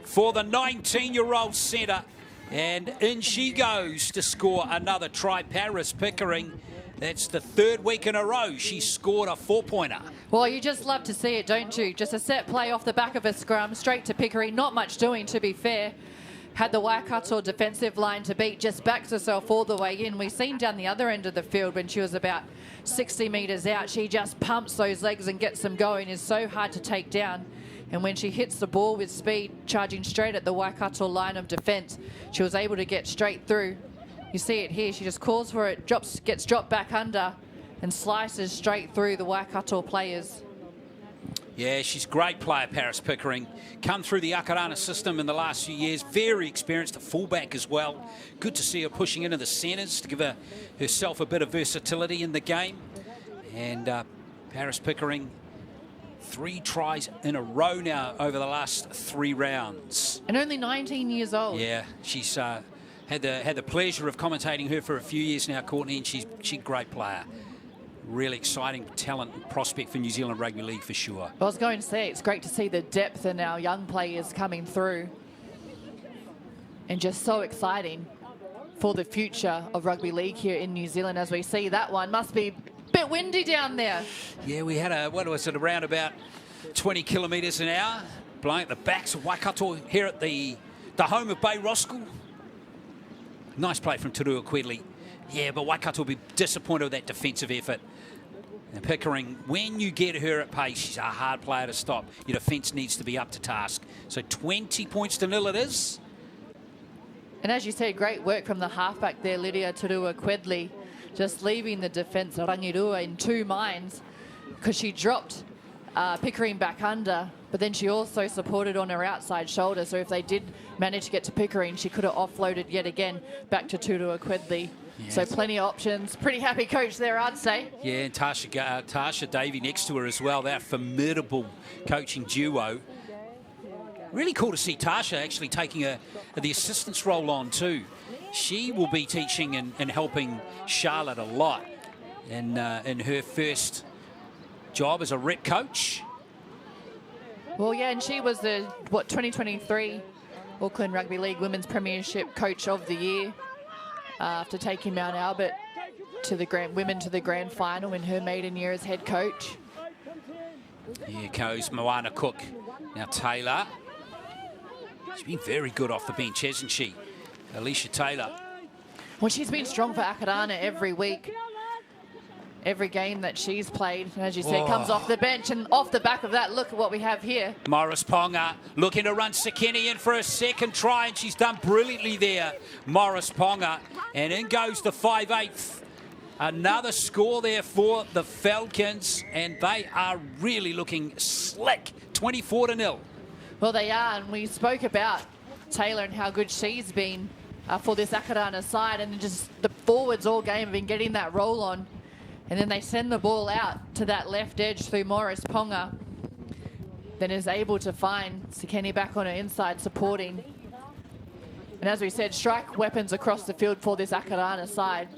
S1: for the 19-year-old centre. And in she goes to score another try. Paris Pickering. That's the third week in a row she's scored a four-pointer.
S2: Well, you just love to see it, don't you? Just a set play off the back of a scrum, straight to Pickering. Not much doing, to be fair. Had the Waikato defensive line to beat, just backs herself all the way in. We've seen down the other end of the field when she was about 60 metres out, she just pumps those legs and gets them going. It's so hard to take down. And when she hits the ball with speed, charging straight at the Waikato line of defence, she was able to get straight through. You see it here, she just calls for it, gets dropped back under and slices straight through the Waikato players.
S1: Yeah, she's a great player, Paris Pickering. Come through the Akarana system in the last few years. Very experienced, a fullback as well. Good to see her pushing into the centres to give herself a bit of versatility in the game. And Paris Pickering, 3 tries in a row now over the last 3 rounds.
S2: And only 19 years old.
S1: Yeah, she's had the pleasure of commentating her for a few years now, Courtney, and she's a great player. Really exciting talent and prospect for New Zealand Rugby League for sure.
S2: I was going to say, it's great to see the depth in our young players coming through. And just so exciting for the future of rugby league here in New Zealand as we see that one. Must be a bit windy down there.
S1: Yeah, we had around about 20 kilometres an hour, blowing at the backs of Waikato here at the home of Bay Roskell. Nice play from Turua Quidley. Yeah, but Waikato will be disappointed with that defensive effort. And Pickering, when you get her at pace, she's a hard player to stop. Your defence needs to be up to task. So 20 points to 0 it is.
S2: And as you said, great work from the halfback there, Lydia Turua Quidley, just leaving the defence of Rangirua in 2 minds, because she dropped Pickering back under, but then she also supported on her outside shoulder. So if they did manage to get to Pickering, she could have offloaded yet again back to Turua Quidley. Yes. So plenty of options. Pretty happy coach there, I'd say. Yeah,
S1: and Tasha Davey next to her as well. That formidable coaching duo. Really cool to see Tasha actually taking the assistance role on too. She will be teaching and helping Charlotte a lot in her first job as a rep coach.
S2: Well, yeah, and she was the 2023 Auckland Rugby League Women's Premiership Coach of the Year. After taking Mount Albert to the women to the grand final in her maiden year as head coach.
S1: Here goes Moana Cook. Now Taylor. She's been very good off the bench, hasn't she? Alicia Taylor.
S2: Well, she's been strong for Akarana every week. Every game that she's played, and as you said, comes off the bench, and off the back of that, look at what we have here.
S1: Morris Ponga looking to run Sekene in for a second try, and she's done brilliantly there, Morris Ponga. And in goes the 5/8 Another score there for the Falcons, and they are really looking slick. 24-0.
S2: Well, they are, and we spoke about Taylor and how good she's been for this Akarana side, and just the forwards all game have been getting that roll on, and then they send the ball out to that left edge through Morris Ponga, then is able to find Sekeni back on her inside supporting. And as we said, strike weapons across the field for this Akarana side.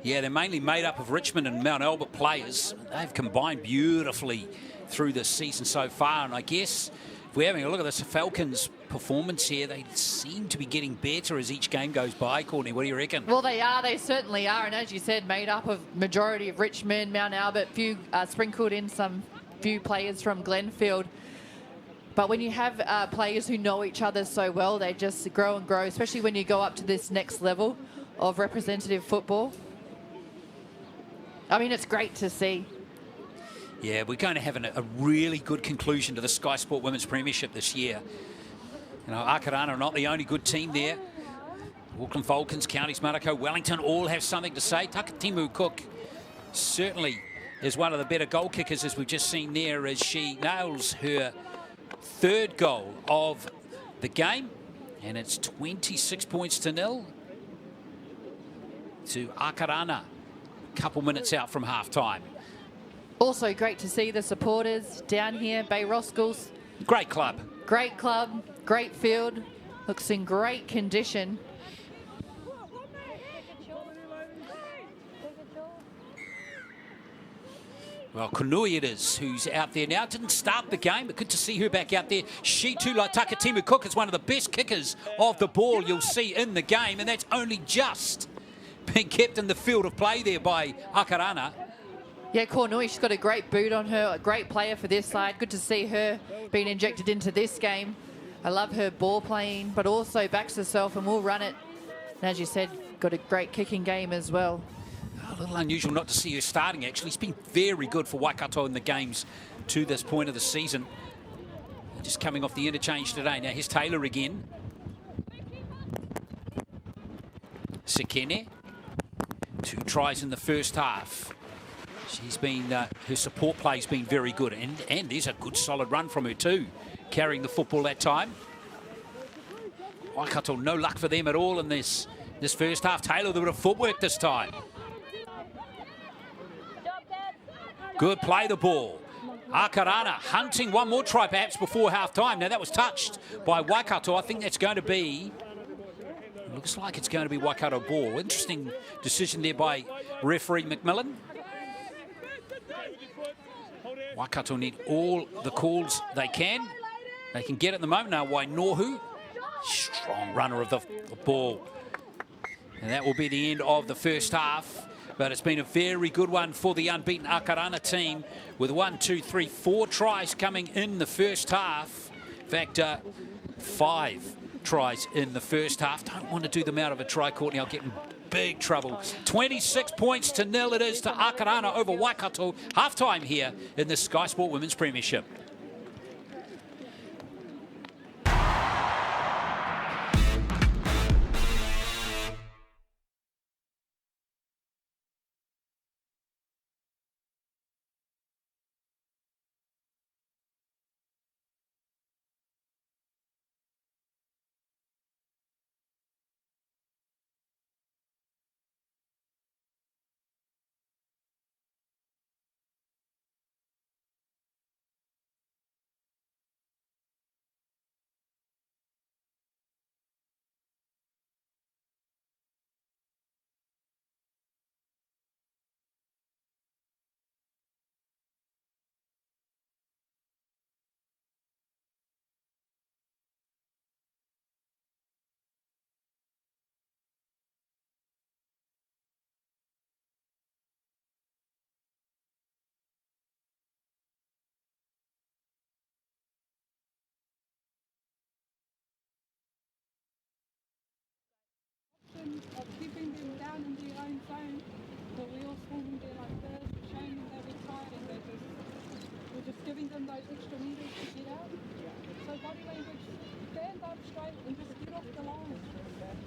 S1: Yeah, they're mainly made up of Richmond and Mount Albert players. They've combined beautifully through this season so far, and I guess if we're having a look at this Falcons performance here, they seem to be getting better as each game goes by. Courtney, what do you reckon?
S2: Well, they are. They certainly are. And as you said, made up of majority of Richmond, Mount Albert, few sprinkled in some few players from Glenfield. But when you have players who know each other so well, they just grow and grow, especially when you go up to this next level of representative football. I mean, it's great to see.
S1: Yeah, we're going to have a really good conclusion to the Sky Sport Women's Premiership this year. You know, Akarana are not the only good team there. Auckland Falcons, Counties Manukau, Wellington all have something to say. Takatimu Cook certainly is one of the better goal kickers, as we've just seen there, as she nails her third goal of the game. And it's 26 points to nil to Akarana. A couple minutes out from half-time.
S2: Also great to see the supporters down here, Bay Roskills.
S1: Great club.
S2: Great club, great field, looks in great condition.
S1: Well, Kanui it is who's out there now. Didn't start the game, but good to see her back out there. She too, like Takatimu Cook, is one of the best kickers of the ball you'll see in the game, and that's only just being kept in the field of play there by Akarana.
S2: Yeah, Kornui, she's got a great boot on her, a great player for this side. Good to see her being injected into this game. I love her ball playing, but also backs herself and will run it. And as you said, got a great kicking game as well.
S1: A little unusual not to see her starting, actually. It's been very good for Waikato in the games to this point of the season. Just coming off the interchange today. Now here's Taylor again. Sekene. 2 tries in the first half. She's been, her support play's been very good. And there's a good solid run from her too, carrying the football that time. Waikato, no luck for them at all in this first half. Taylor with a bit of footwork this time. Good play the ball. Akarana hunting one more try perhaps before half-time. Now that was touched by Waikato. I think that's going to be, looks like it's going to be Waikato ball. Interesting decision there by referee McMillan. Waikato need all the calls they can. They can get at the moment. Now Wainohu, strong runner of the ball. And that will be the end of the first half. But it's been a very good one for the unbeaten Akarana team, with 4 tries coming in the first half. In fact, 5 tries in the first half. Don't want to do them out of a try, Courtney. I'll get in big trouble. 26 points to nil it is to Akarana over Waikato. Half-time here in the Sky Sport Women's Premiership.
S6: Of keeping them down in their own zone, but we all swarming there like this, showing them that we're tired and we're just giving them those extra meters to get out. So body language, stand up straight and just get off the line.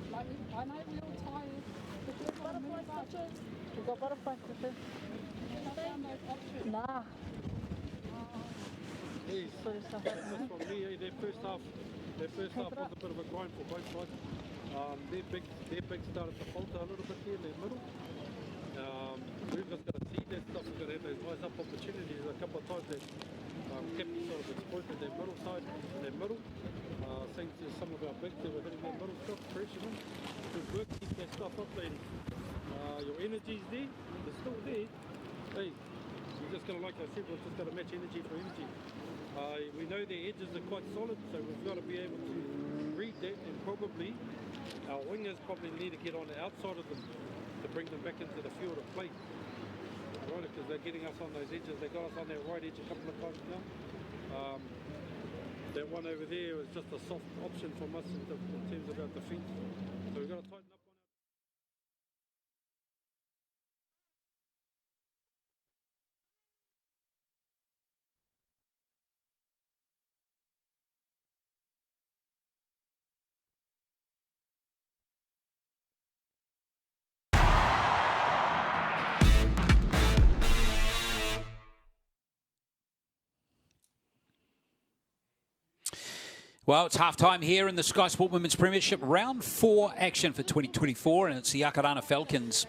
S6: Like, I know we're all tired, but there's a lot of You got butterfly clippers. Shut down those options.
S2: Nah.
S5: Hey, just from me, their first half was a bit of a grind for both sides. Their big started to falter a little bit here in their middle. We've just got to see that stuff. We've got to have those rise up opportunities. A couple of times that kept sort of exploited their middle side, their middle. Same to some of our bigs that were hitting their middle stuff, pressure them. Good work, keep that stuff up, ladies. Your energy's there, it's still there. Hey, we're just going to, like I said, we've just got to match energy for energy. We know their edges are quite solid, so we've got to be able to read that, and probably our wingers probably need to get on the outside of them to bring them back into the field of play. Right, because they're getting us on those edges. They got us on that right edge a couple of times now. That one over there is just a soft option from us in terms of our defence. So we've got to tighten up.
S1: Well, it's half-time here in the Sky Sport Women's Premiership. Round 4 action for 2024, and it's the Akarana Falcons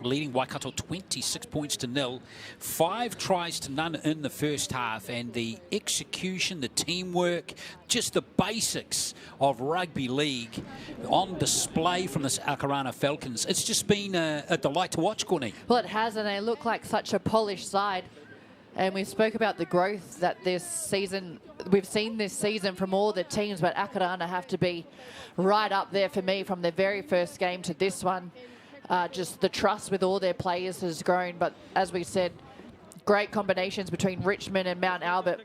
S1: leading Waikato 26 points to 0. 5 tries to none in the first half, and the execution, the teamwork, just the basics of rugby league on display from this Akarana Falcons. It's just been a delight to watch, Courtney.
S2: Well, it has, and they look like such a polished side. And we spoke about the growth that this season, we've seen this season from all the teams, but Akarana have to be right up there for me from their very first game to this one. Just the trust with all their players has grown. But as we said, great combinations between Richmond and Mount Albert,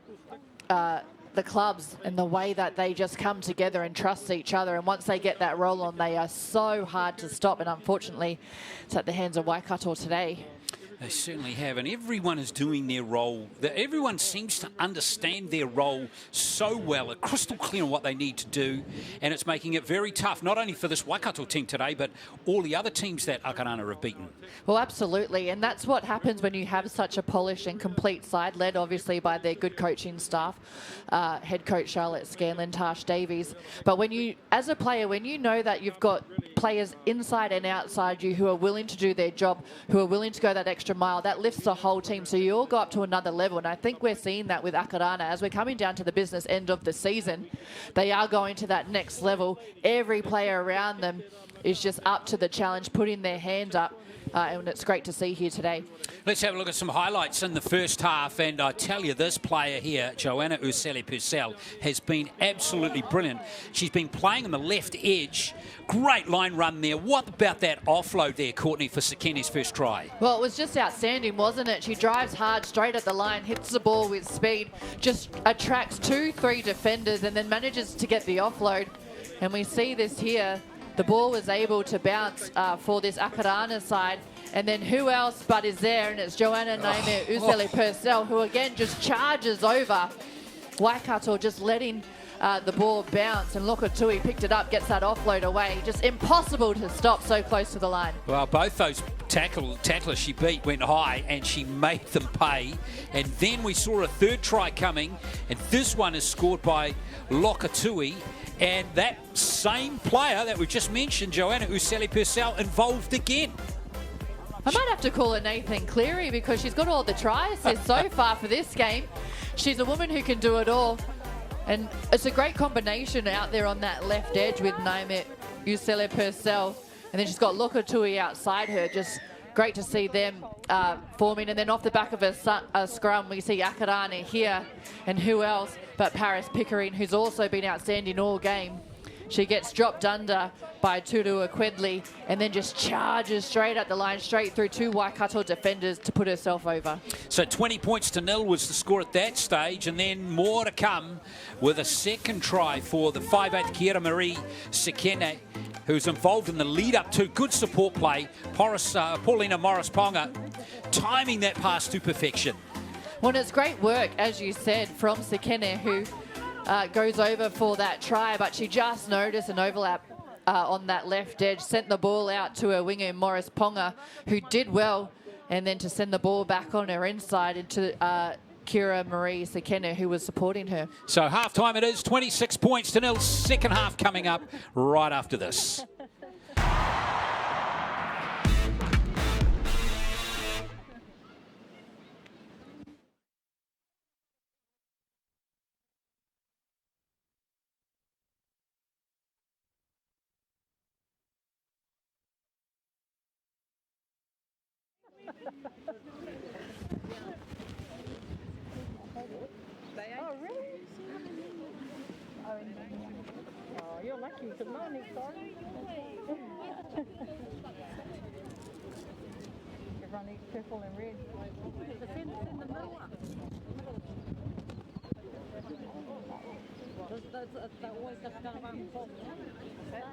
S2: the clubs, and the way that they just come together and trust each other. And once they get that roll on, they are so hard to stop. And unfortunately, it's at the hands of Waikato today.
S1: They certainly have, and everyone is doing their role. Everyone seems to understand their role so well. It's crystal clear on what they need to do, and it's making it very tough, not only for this Waikato team today, but all the other teams that Akarana have beaten.
S2: Well, absolutely, and that's what happens when you have such a polished and complete side, led obviously by their good coaching staff, head coach Charlotte Scanlon, Tash Davies. But when you, as a player, when you know that you've got players inside and outside you who are willing to do their job, who are willing to go that extra mile, that lifts the whole team. So you all go up to another level. And I think we're seeing that with Akarana. As we're coming down to the business end of the season, they are going to that next level. Every player around them is just up to the challenge, putting their hand up. And it's great to see here today.
S1: Let's have a look at some highlights in the first half. And I tell you, this player here, Joanna Ueseli-Purcell, has been absolutely brilliant. She's been playing on the left edge. Great line run there. What about that offload there, Courtney, for Sekene's first try?
S2: Well, it was just outstanding, wasn't it? She drives hard, straight at the line, hits the ball with speed, just attracts 2-3 defenders, and then manages to get the offload. And we see this here. The ball was able to bounce for this Akarana side. And then who else but is there? And it's Joanna Ueseli-Purcell, who again just charges over Waikato, just letting the ball bounce. And Lokatui picked it up, gets that offload away. Just impossible to stop so close to the line.
S1: Well, both those tacklers she beat went high, and she made them pay. And then we saw a third try coming, and this one is scored by Lokatui. And that same player that we just mentioned, Joanna Ueseli-Purcell, involved again.
S2: I might have to call her Nathan Cleary because she's got all the tries so far for this game. She's a woman who can do it all. And it's a great combination out there on that left edge with Naime Ueseli-Purcell. And then she's got Lokatui outside her. Just great to see them forming. And then off the back of a scrum, we see Akarana here. And who else but Paris Pickering, who's also been outstanding all game. She gets dropped under by Turua Quidley and then just charges straight at the line, straight through 2 Waikato defenders to put herself over.
S1: So 20 points to 0 was the score at that stage, and then more to come with a second try for the 5'8" Kiera Marie Sekene, who's involved in the lead-up to good support play. Paulina Morris-Ponga timing that pass to perfection.
S2: Well, it's great work, as you said, from Sekene, who goes over for that try, but she just noticed an overlap on that left edge, sent the ball out to her winger, Morris Ponga, who did well, and then to send the ball back on her inside into Kira Marie Sekene, who was supporting her.
S1: So half-time it is, 26 points to nil. Second half coming up right after this.
S7: Oh, really? Oh, you're lucky. Good morning, sorry. Everyone eats purple and red. Send the middle one. They're always just going to run full.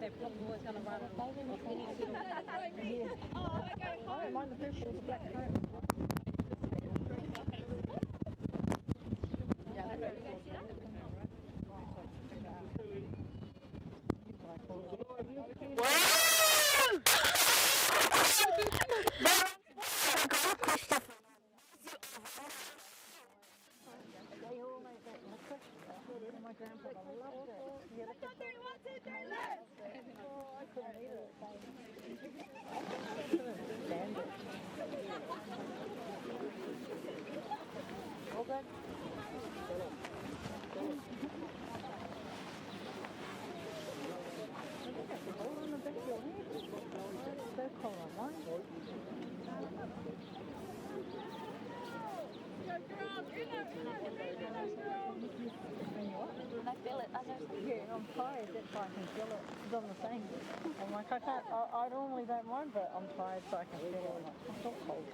S7: They're probably always going to run full. I don't mind the purple with the black coat. My grandfather loved it. I couldn't eat it. Stand it. All good? So cold online. I feel it. Yeah, I'm tired. That's why I can feel it. It's on the thing. I'm like, I normally don't mind, but I'm tired, so I can feel it. I'm not cold.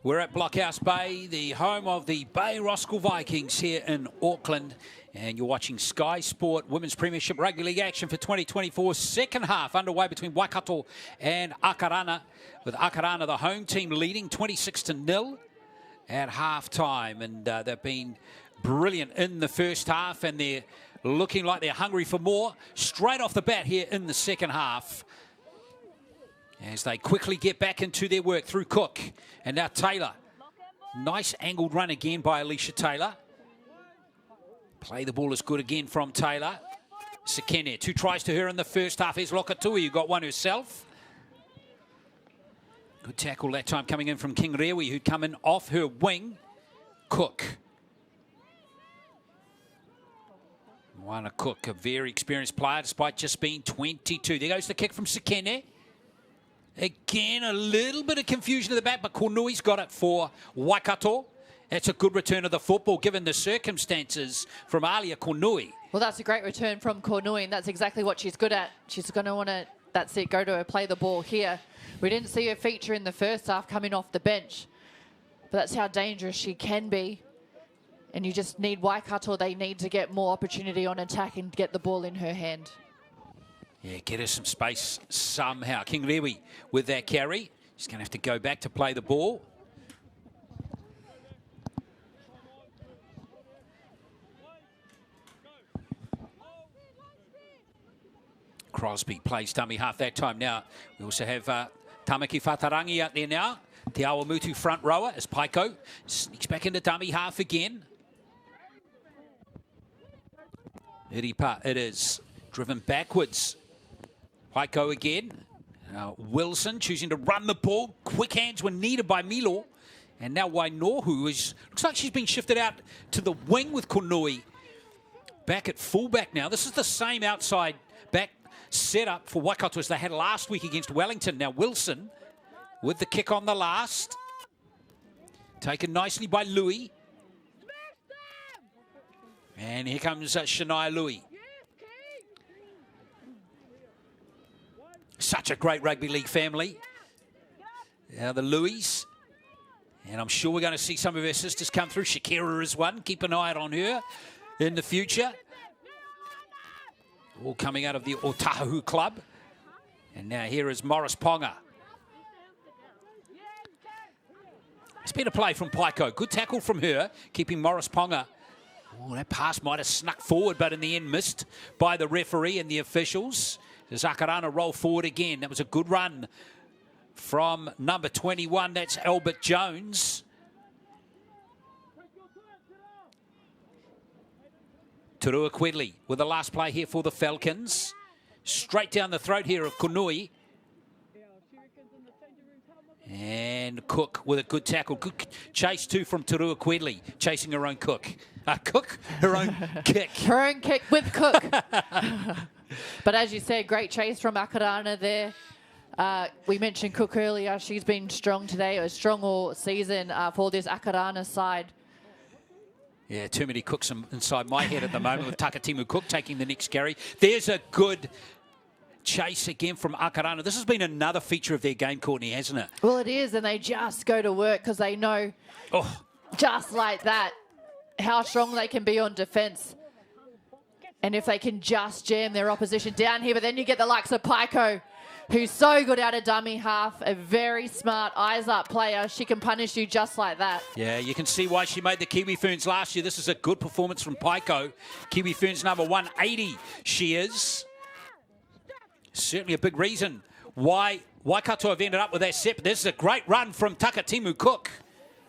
S1: We're at Blockhouse Bay, the home of the Bay Roskill Vikings here in Auckland. And you're watching Sky Sport Women's Premiership Rugby League action for 2024. Second half underway between Waikato and Akarana, with Akarana, the home team, leading 26-0 at half-time. And they've been brilliant in the first half, and they're looking like they're hungry for more straight off the bat here in the second half, as they quickly get back into their work through Cook. And now Taylor. Nice angled run again by Alicia Taylor. Play the ball is good again from Taylor. Sekene, 2 tries to her in the first half. Here's Lokatui, who got one herself. Good tackle that time coming in from King Rewi, who'd come in off her wing. Cook. Moana Cook, a very experienced player, despite just being 22. There goes the kick from Sekene. Again, a little bit of confusion at the back, but Kornui's got it for Waikato. That's a good return of the football, given the circumstances, from Alia Kornui.
S2: Well, that's a great return from Kornui, and that's exactly what she's good at. She's going to want to, that's it, go to her, play the ball here. We didn't see her feature in the first half coming off the bench, but that's how dangerous she can be. And you just need Waikato, they need to get more opportunity on attack and get the ball in her hand.
S1: Yeah, get her some space somehow. King Rewi with that carry. She's going to have to go back to play the ball. Crosby plays dummy half that time. Now, we also have Tamaki Whatarangi out there now. Te Awamutu front rower as Paiko sneaks back into dummy half again. Iripa, it is. Driven backwards. Paiko again. Wilson choosing to run the ball. Quick hands were needed by Milo. And now Wainohu looks like she's been shifted out to the wing with Kornui. back at fullback now. This is the same outside back setup for Waikato as they had last week against Wellington. Now Wilson with the kick on the last. Taken nicely by Louis. And here comes Shania Louis. Such a great rugby league family. Now the Louis. And I'm sure we're going to see some of her sisters come through. Shakira is one. Keep an eye on her in the future. All coming out of the Otahu club. And now here is Morris Ponga. It's been a play from Paiko. Good tackle from her, keeping Morris Ponga. Oh, that pass might have snuck forward, but in the end missed by the referee and the officials. Does Akarana roll forward again? That was a good run from number 21. That's Albert Jones. Turua Quidley with the last play here for the Falcons. Straight down the throat here of Kunui. And Cook with a good tackle. Good chase too from Turua Quidley, chasing her own Cook. Cook, her own kick.
S2: Her own kick with Cook. But as you said, great chase from Akarana there. We mentioned Cook earlier. She's been strong today, or strong all season for this Akarana side.
S1: Yeah, too many Cooks inside my head at the moment with Takatimu Cook taking the next carry. There's a good chase again from Akarana. This has been another feature of their game, Courtney, hasn't it?
S2: Well, it is, and they just go to work because they know, just like that, how strong they can be on defence. And if they can just jam their opposition down here, but then you get the likes of Paiko, who's so good out of dummy half, a very smart, eyes-up player. She can punish you just like that.
S1: Yeah, you can see why she made the Kiwi Ferns last year. This is a good performance from Paiko. Kiwi Ferns number 180 she is. Certainly a big reason why Waikato have ended up with that set. But this is a great run from Takatimu Cook.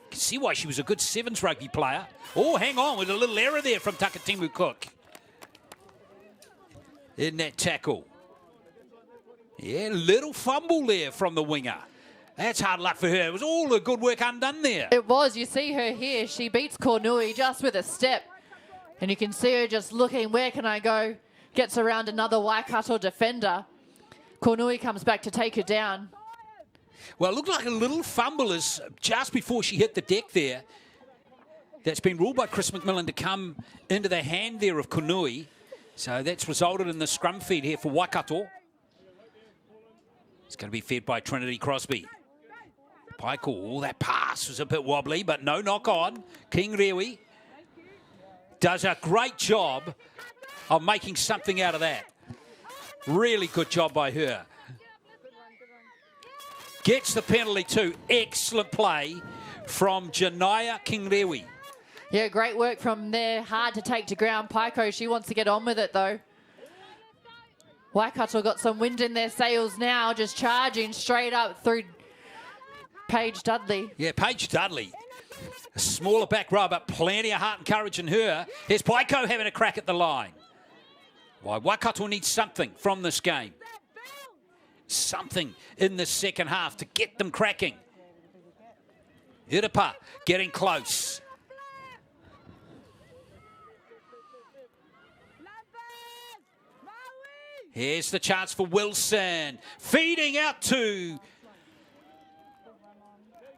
S1: You can see why she was a good sevens rugby player. Oh, hang on, with a little error there from Takatimu Cook in that tackle. Yeah, little fumble there from the winger. That's hard luck for her. It was all the good work undone there.
S2: It was. You see her here. She beats Kornui just with a step. And you can see her just looking, where can I go? Gets around another Waikato defender. Kornui comes back to take her down.
S1: Well, it looked like a little fumble is just before she hit the deck there. That's been ruled by Chris McMillan to come into the hand there of Kornui. So that's resulted in the scrum feed here for Waikato. It's going to be fed by Trinity Crosby. Paiko, that pass was a bit wobbly, but no knock on. King Rewi does a great job of making something out of that. Really good job by her. Gets the penalty too. Excellent play from Janaya Kingrewi.
S2: Yeah, great work from there. Hard to take to ground. Paiko, she wants to get on with it though. Waikato got some wind in their sails now, just charging straight up through Paige Dudley.
S1: Yeah, Paige Dudley. A smaller back row, but plenty of heart and courage in her. Here's Paiko having a crack at the line. Why, Waikato needs something from this game. Something in the second half to get them cracking. Iripa getting close. Here's the chance for Wilson. Feeding out to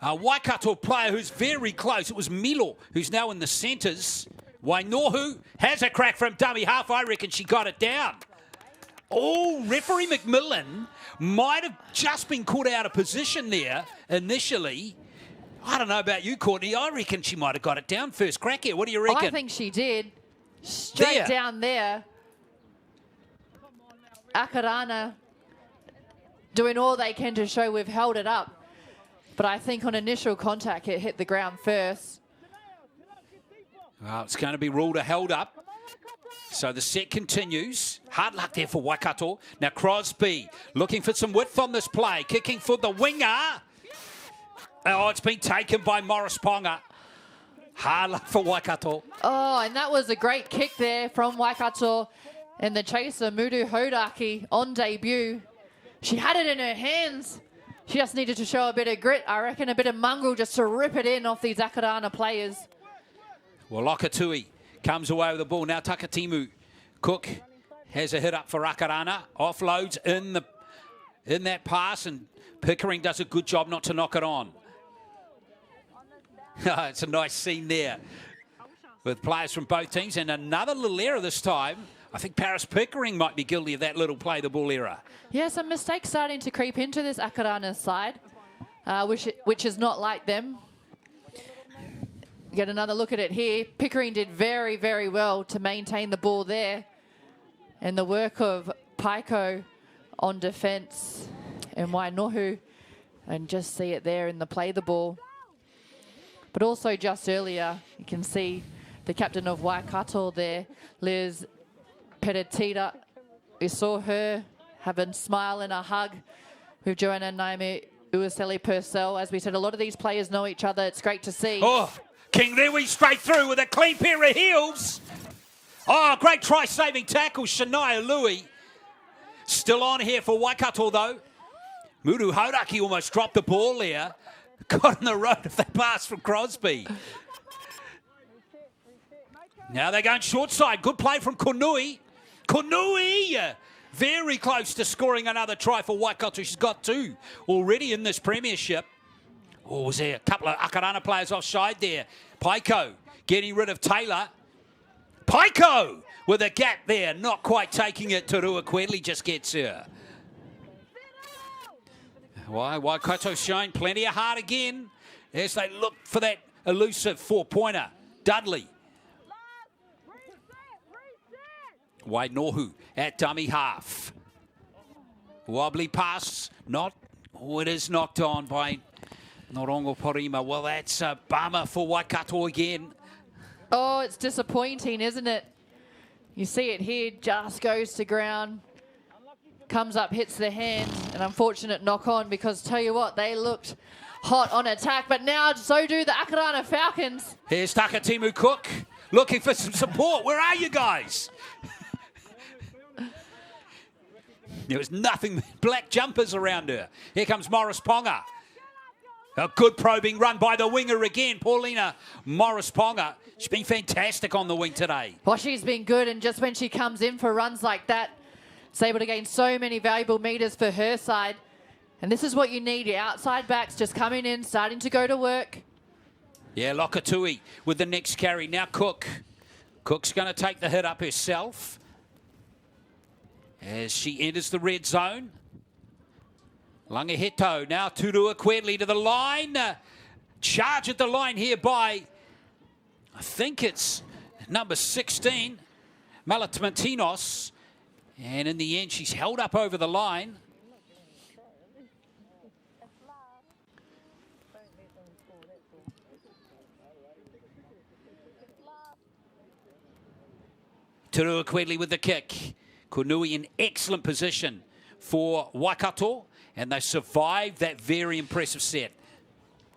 S1: a Waikato player who's very close. It was Milo, who's now in the centres. Wainohu has a crack from dummy half. I reckon she got it down. Oh, referee McMillan might have just been caught out of position there initially. I don't know about you, Courtney. I reckon she might have got it down first crack here. What do you reckon?
S2: I think she did. Straight down there. Akarana doing all they can to show we've held it up. But I think on initial contact, it hit the ground first.
S1: Well, it's going to be ruled a held up. So the set continues. Hard luck there for Waikato. Now Crosby looking for some width on this play. Kicking for the winger. Oh, it's been taken by Morris Ponga. Hard luck for Waikato.
S2: Oh, and that was a great kick there from Waikato. And the chaser, Mudu Hodaki, on debut. She had it in her hands. She just needed to show a bit of grit. I reckon a bit of mongrel just to rip it in off these Akarana players.
S1: Well, Lokatui comes away with the ball. Now Takatimu Cook has a hit up for Akarana. Offloads in that pass, and Pickering does a good job not to knock it on. It's a nice scene there with players from both teams, and another little error this time. I think Paris Pickering might be guilty of that little play the ball error.
S2: Yeah, some mistakes starting to creep into this Akarana side, which is not like them. Get another look at it here. Pickering did very, very well to maintain the ball there. And the work of Paiko on defence and Wainohu. And just see it there in the play the ball. But also just earlier, you can see the captain of Waikato there, Liz Peretita. We saw her have a smile and a hug with Joanna Naime Ueseli-Purcell. As we said, a lot of these players know each other. It's great to see.
S1: Oh, King Lewy straight through with a clean pair of heels. Oh, great try-saving tackle, Shania Louis. Still on here for Waikato, though. Muru Hauraki almost dropped the ball there. Got in the road of that pass from Crosby. Now they're going short side. Good play from Konui. Konui! Very close to scoring another try for Waikato. She's got 2 already in this premiership. Oh, was there a couple of Akarana players offside there? Paiko getting rid of Taylor. Paiko with a gap there, not quite taking it. Turua Quidley just gets her. Waikato showing plenty of heart again as they look for that elusive 4-pointer. Dudley. Wainohu at dummy half. Wobbly pass, it is knocked on by Norongo Porima. Well, that's a bummer for Waikato again.
S2: Oh, it's disappointing, isn't it? You see it here, just goes to ground. Comes up, hits the hand. An unfortunate knock on because, tell you what, they looked hot on attack. But now so do the Akarana Falcons.
S1: Here's Takatimu Cook looking for some support. Where are you guys? There was nothing but black jumpers around her. Here comes Morris Ponga. A good probing run by the winger again, Paulina Morris Ponga. She's been fantastic on the wing today.
S2: Well, she's been good, and just when she comes in for runs like that, it's able to gain so many valuable metres for her side. And this is what you need, your outside backs just coming in, starting to go to work.
S1: Yeah, Lokatui with the next carry. Now Cook. Cook's going to take the hit up herself as she enters the red zone. Langaheto, now Turua Quedley to the line. Charge at the line here by, I think it's number 16, Malatmantinos. And in the end, she's held up over the line. Turua Quedley with the kick. Konui in excellent position for Waikato, and they survived that very impressive set.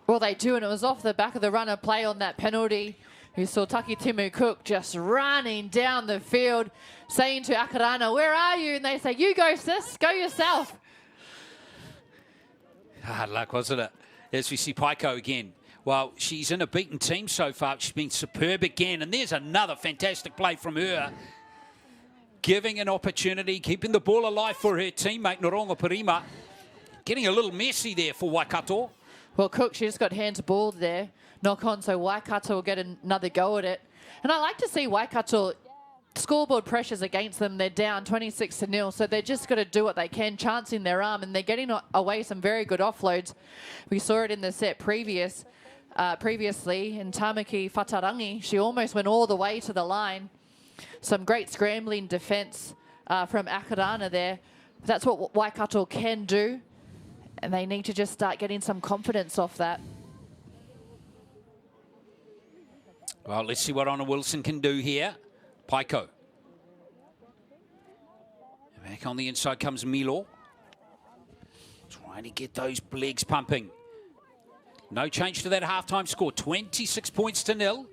S2: Well, they do, and it was off the back of the runner play on that penalty. We saw Takatimu Cook just running down the field, saying to Akarana, "Where are you?" And they say, "You go, sis, go yourself."
S1: Hard luck, wasn't it? As we see Paiko again. Well, she's in a beaten team so far. She's been superb again, and there's another fantastic play from her. Giving an opportunity, keeping the ball alive for her teammate, Norongo Porima. Getting a little messy there for Waikato.
S2: Well, Cook, she just got hands ball there. Knock on, so Waikato will get another go at it. And I like to see Waikato scoreboard pressures against them. They're down 26-0, so they're just got to do what they can, chancing their arm, and they're getting away some very good offloads. We saw it in the set previously, in Tamaki Whatarangi. She almost went all the way to the line. Some great scrambling defence from Akarana there. That's what Waikato can do, and they need to just start getting some confidence off that.
S1: Well, let's see what Honor Wilson can do here. Paiko. Back on the inside comes Milo. Trying to get those legs pumping. No change to that halftime score. 26 points to 0.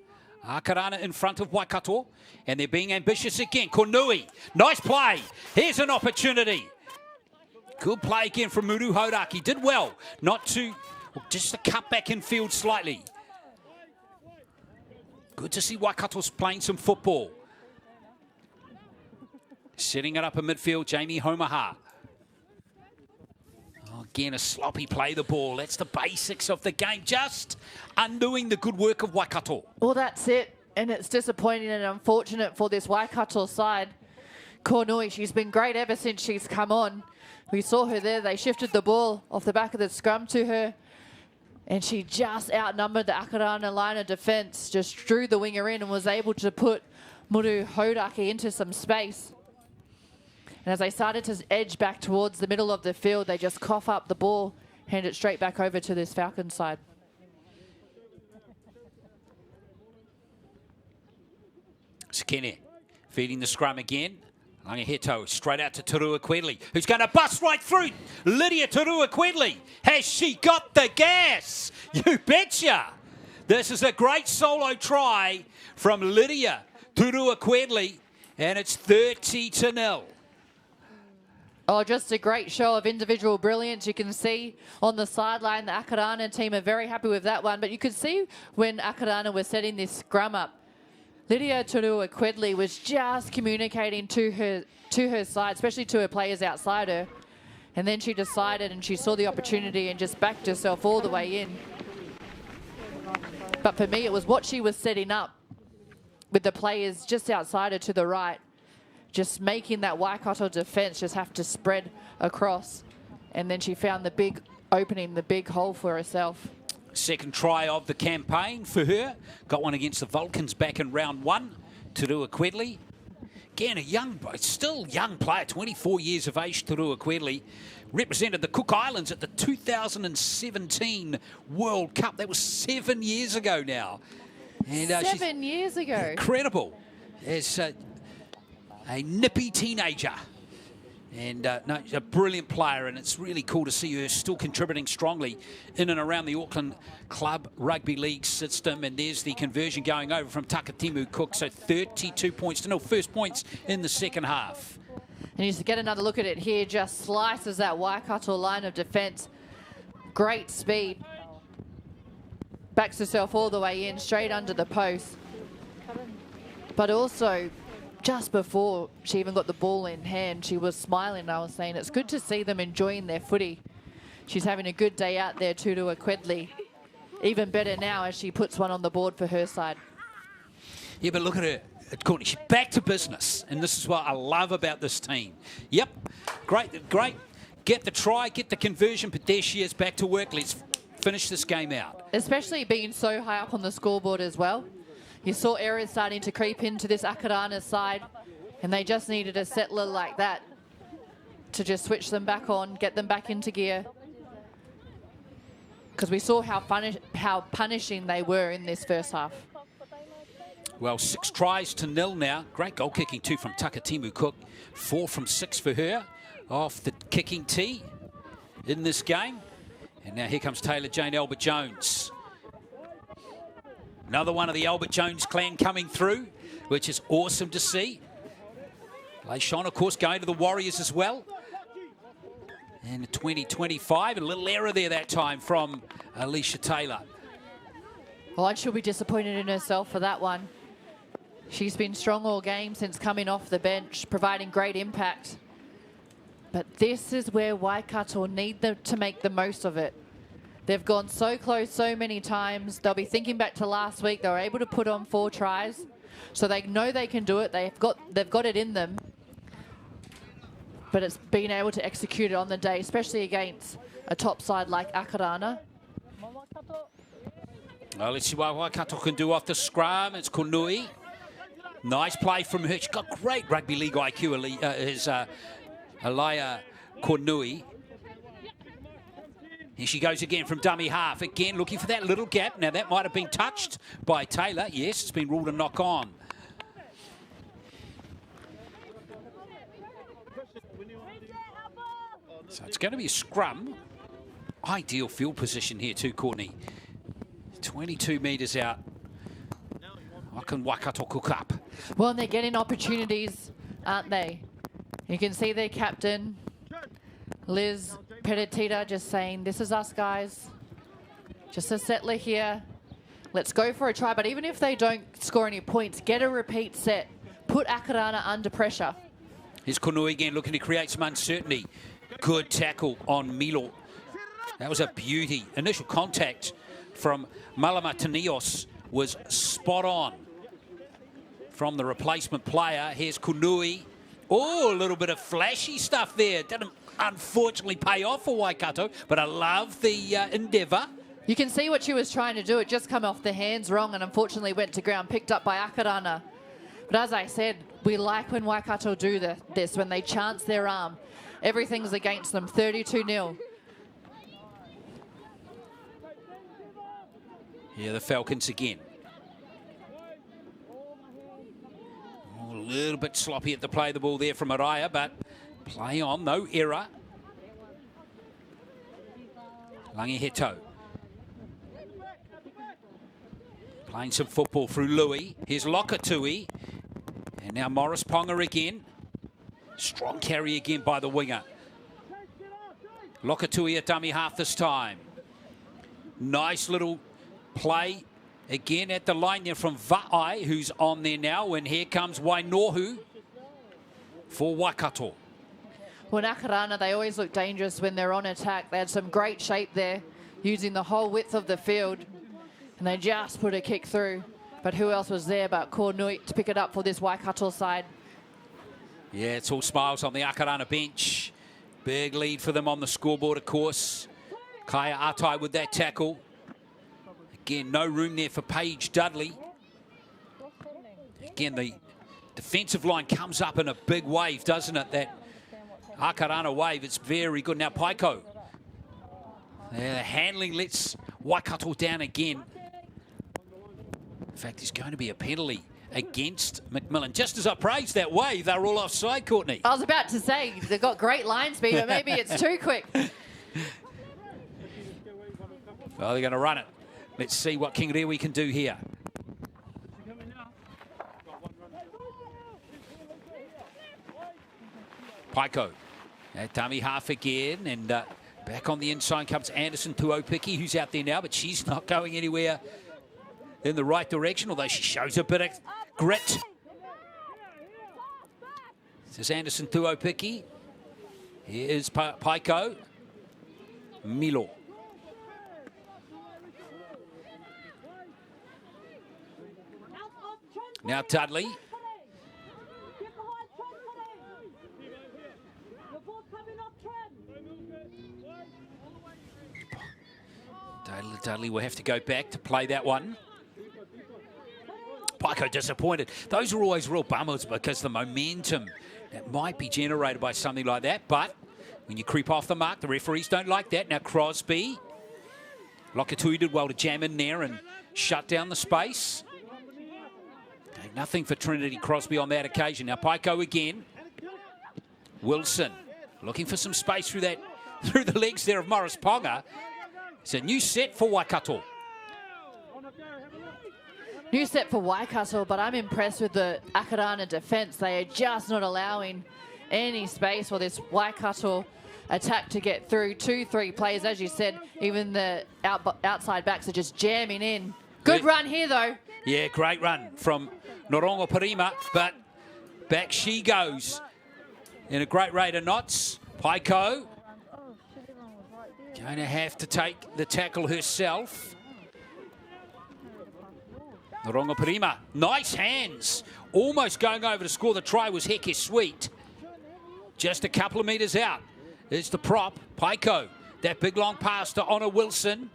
S1: Akarana in front of Waikato, and they're being ambitious again. Konui, nice play. Here's an opportunity. Good play again from Muru Hauraki. Did well, not to, just to cut back in field slightly. Good to see Waikato's playing some football. Setting it up in midfield, Jamie Homaha. Oh, again, a sloppy play the ball. That's the basics of the game. Just undoing the good work of Waikato.
S2: Well, that's it. And it's disappointing and unfortunate for this Waikato side. Kornui, she's been great ever since she's come on. We saw her there. They shifted the ball off the back of the scrum to her. And she just outnumbered the Akarana line of defence, just drew the winger in and was able to put Muru Hodaki into some space. And as they started to edge back towards the middle of the field, they just cough up the ball, hand it straight back over to this Falcons side.
S1: Skene feeding the scrum again. Langaheto straight out to Turua Quidley, who's going to bust right through. Lydia Turua Quidley. Has she got the gas? You betcha. This is a great solo try from Lydia Turua Quidley, and it's 30-0.
S2: Oh, just a great show of individual brilliance. You can see on the sideline, the Akarana team are very happy with that one. But you could see when Akarana was setting this scrum up, Lydia Turua Quidley was just communicating to her side, especially to her players outside her. And then she decided and she saw the opportunity and just backed herself all the way in. But for me, it was what she was setting up with the players just outside her to the right, just making that Waikato defence just have to spread across. And then she found the big opening, the big hole for herself.
S1: Second try of the campaign for her. Got one against the Falcons back in round 1. Turua Quidley. Again, still young player, 24 years of age, Turua Quidley. Represented the Cook Islands at the 2017 World Cup. That was 7 years ago now. And,
S2: 7 years ago.
S1: Incredible. As a nippy teenager. And no, she's a brilliant player, and it's really cool to see her still contributing strongly in and around the Auckland Club Rugby League system. And there's the conversion going over from Takatimu Cook. So 32 points to nil. First points in the second half.
S2: And you just get another look at it here. Just slices that Waikato line of defence. Great speed. Backs herself all the way in, straight under the post. But also, just before she even got the ball in hand, she was smiling. I was saying it's good to see them enjoying their footy. She's having a good day out there, Turua Quidley. Even better now as she puts one on the board for her side.
S1: Yeah, but look at her. Courtney, she's back to business. And this is what I love about this team. Yep, great. Get the try, get the conversion, but there she is, back to work. Let's finish this game out.
S2: Especially being so high up on the scoreboard as well. You saw errors starting to creep into this Akarana side, and they just needed a settler like that to just switch them back on, get them back into gear. Because we saw how punishing they were in this first half.
S1: Well, 6 tries to 0 now. Great goal kicking too from Takatimu Cook. 4 from 6 for her off the kicking tee in this game. And now here comes Taylor Jane Albert-Jones. Another one of the Albert-Jones clan coming through, which is awesome to see. Leishon, of course, going to the Warriors as well. And 2025, a little error there that time from Alicia Taylor.
S2: Well, and she'll be disappointed in herself for that one. She's been strong all game since coming off the bench, providing great impact. But this is where Waikato need them to make the most of it. They've gone so close so many times. They'll be thinking back to last week. They were able to put on 4 tries. So they know they can do it. They've got it in them. But it's being able to execute it on the day, especially against a top side like Akarana.
S1: Well, let's see what Waikato can do off the scrum. It's Kornui. Nice play from her. She's got great rugby league IQ, Alaya Kornui. Here she goes again from dummy half. Again, looking for that little gap. Now, that might have been touched by Taylor. Yes, it's been ruled a knock on. So it's going to be a scrum. Ideal field position here too, Courtney. 22 metres out. What can Waikato cook up?
S2: Well, and they're getting opportunities, aren't they? You can see their captain, Liz Peretita, just saying, this is us, guys. Just a settler here. let's go for a try. But even if they don't score any points, get a repeat set. Put Akarana under pressure.
S1: Here's Konui again looking to create some uncertainty. Good tackle on Milo. That was a beauty. Initial contact from Malama Tanios was spot on from the replacement player. Here's Konui. Oh, a little bit of flashy stuff there. Didn't unfortunately pay off for Waikato, but I love the endeavour.
S2: You can see what she was trying to do. It just come off the hands wrong and unfortunately went to ground, picked up by Akarana. But as I said, we like when Waikato do this, when they chance their arm. Everything's against them, 32-0.
S1: Yeah, the Falcons again. Oh, a little bit sloppy at the play of the ball there from Araya, but play on, no error. Langiheto. Playing some football through Louis. Here's Lokatui. And now Morris Ponga again. Strong carry again by the winger. Lokatui at dummy half this time. Nice little play again at the line there from Va'ai, who's on there now. And here comes Wainohu for Waikato.
S2: When Akarana, they always look dangerous when they're on attack. They had some great shape there, using the whole width of the field. And they just put a kick through. But who else was there but Kornui to pick it up for this Waikato side?
S1: Yeah, it's all smiles on the Akarana bench. Big lead for them on the scoreboard, of course. Kaya Atai with that tackle. Again, no room there for Paige Dudley. Again, the defensive line comes up in a big wave, doesn't it? That Akarana wave, it's very good. Now Paiko. The handling lets Waikato down again. In fact, there's going to be a penalty against McMillan. Just as I praised that wave, they're all offside, Courtney.
S2: I was about to say, they've got great line speed, but maybe it's too quick.
S1: Well, they're going to run it. Let's see what King Rewi can do here. Paiko at dummy half again, and back on the inside comes Anderson Tuopiki, who's out there now, but she's not going anywhere in the right direction, although she shows a bit of grit. This is Anderson Tuopiki. Here's Paiko. Milo. Now Dudley. Dudley will have to go back to play that one. Paiko disappointed. Those are always real bummers because the momentum that might be generated by something like that. But when you creep off the mark, the referees don't like that. Now Crosby. Lokatui did well to jam in there and shut down the space. Nothing for Trinity Crosby on that occasion. Now Paiko again. Wilson looking for some space through the legs there of Morris Ponga. It's a new set for Waikato.
S2: New set for Waikato, but I'm impressed with the Akarana defence. They are just not allowing any space for this Waikato attack to get through. 2-3 players, as you said, even the outside backs are just jamming in. Good run here, though.
S1: Yeah, great run from Norongo Parima, but back she goes in a great rate of knots. Paiko going to have to take the tackle herself. Norongo Parima, nice hands. Almost going over to score the try was Heke Sweet. Just a couple of metres out. There's the prop, Paiko. That big long pass to Honor Wilson.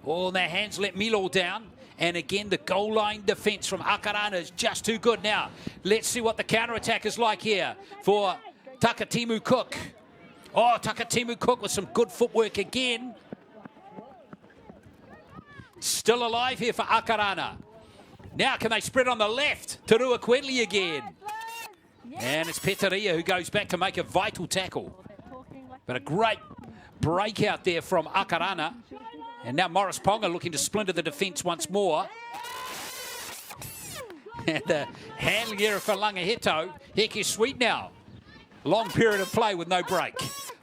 S1: Oh, and their hands let Milo down. And again, the goal line defence from Akarana is just too good now. Let's see what the counter-attack is like here for Takatimu Cook. Oh, Takatimu Cook with some good footwork again. Still alive here for Akarana. Now can they spread on the left to Rua Quidley again? And it's Peteria who goes back to make a vital tackle. But a great breakout there from Akarana. And now Morris Ponga looking to splinter the defence once more. And the handling error for Langiheto. Heke Sweet now. Long period of play with no break.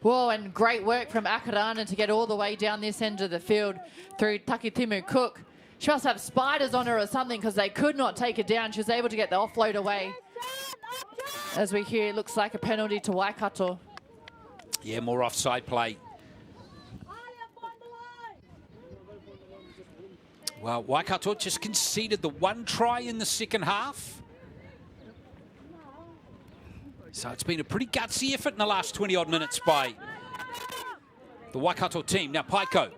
S2: Whoa, and great work from Akarana to get all the way down this end of the field through Takitimu Cook. She must have spiders on her or something because they could not take her down. She was able to get the offload away. As we hear, it looks like a penalty to Waikato.
S1: Yeah, more offside play. Well, Waikato just conceded the one try in the second half. So it's been a pretty gutsy effort in the last 20-odd minutes by the Waikato team. Now, Paiko.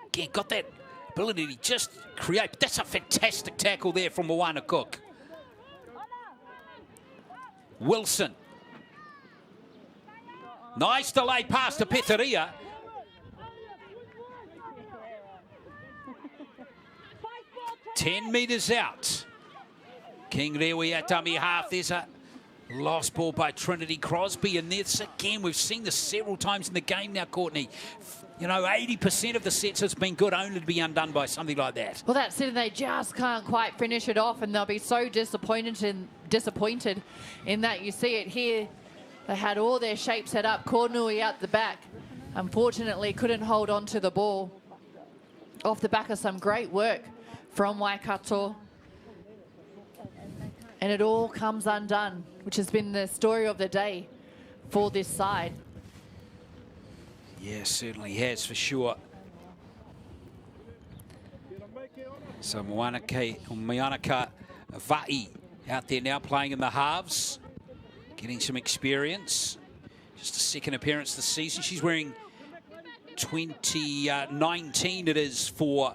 S1: Again, got that ability to just create. That's a fantastic tackle there from Moana Cook. Wilson. Nice delay pass to Peteria. Ten metres out. King Rewi at dummy half. There's a lost ball by Trinity Crosby. And this, again, we've seen this several times in the game now, Courtney. You know, 80% of the sets has been good, only to be undone by something like that.
S2: Well, that's it, and they just can't quite finish it off, and they'll be so disappointed in that. You see it here. They had all their shape set up. Kornui out the back. Unfortunately, couldn't hold on to the ball. Off the back of some great work from Waikato. And it all comes undone, which has been the story of the day for this side.
S1: Yeah, certainly has, for sure. So Moanaka Va'i out there now playing in the halves, getting some experience. Just a second appearance this season. She's wearing 2019 it is for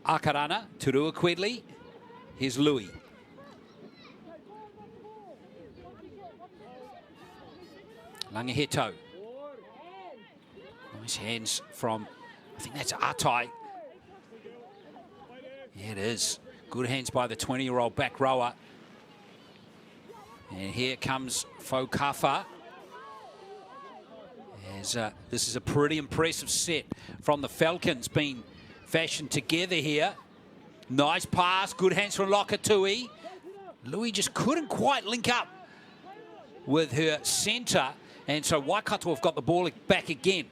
S1: Akarana, Turua Quidley. Here's Louis. Langaheto. Nice hands from, I think that's Atai. Yeah, it is. Good hands by the 20-year-old back rower. And here comes Fokafa. This is a pretty impressive set from the Falcons being fashioned together here. Nice pass, good hands from Lokatui. Louis just couldn't quite link up with her centre, and so Waikato have got the ball back again.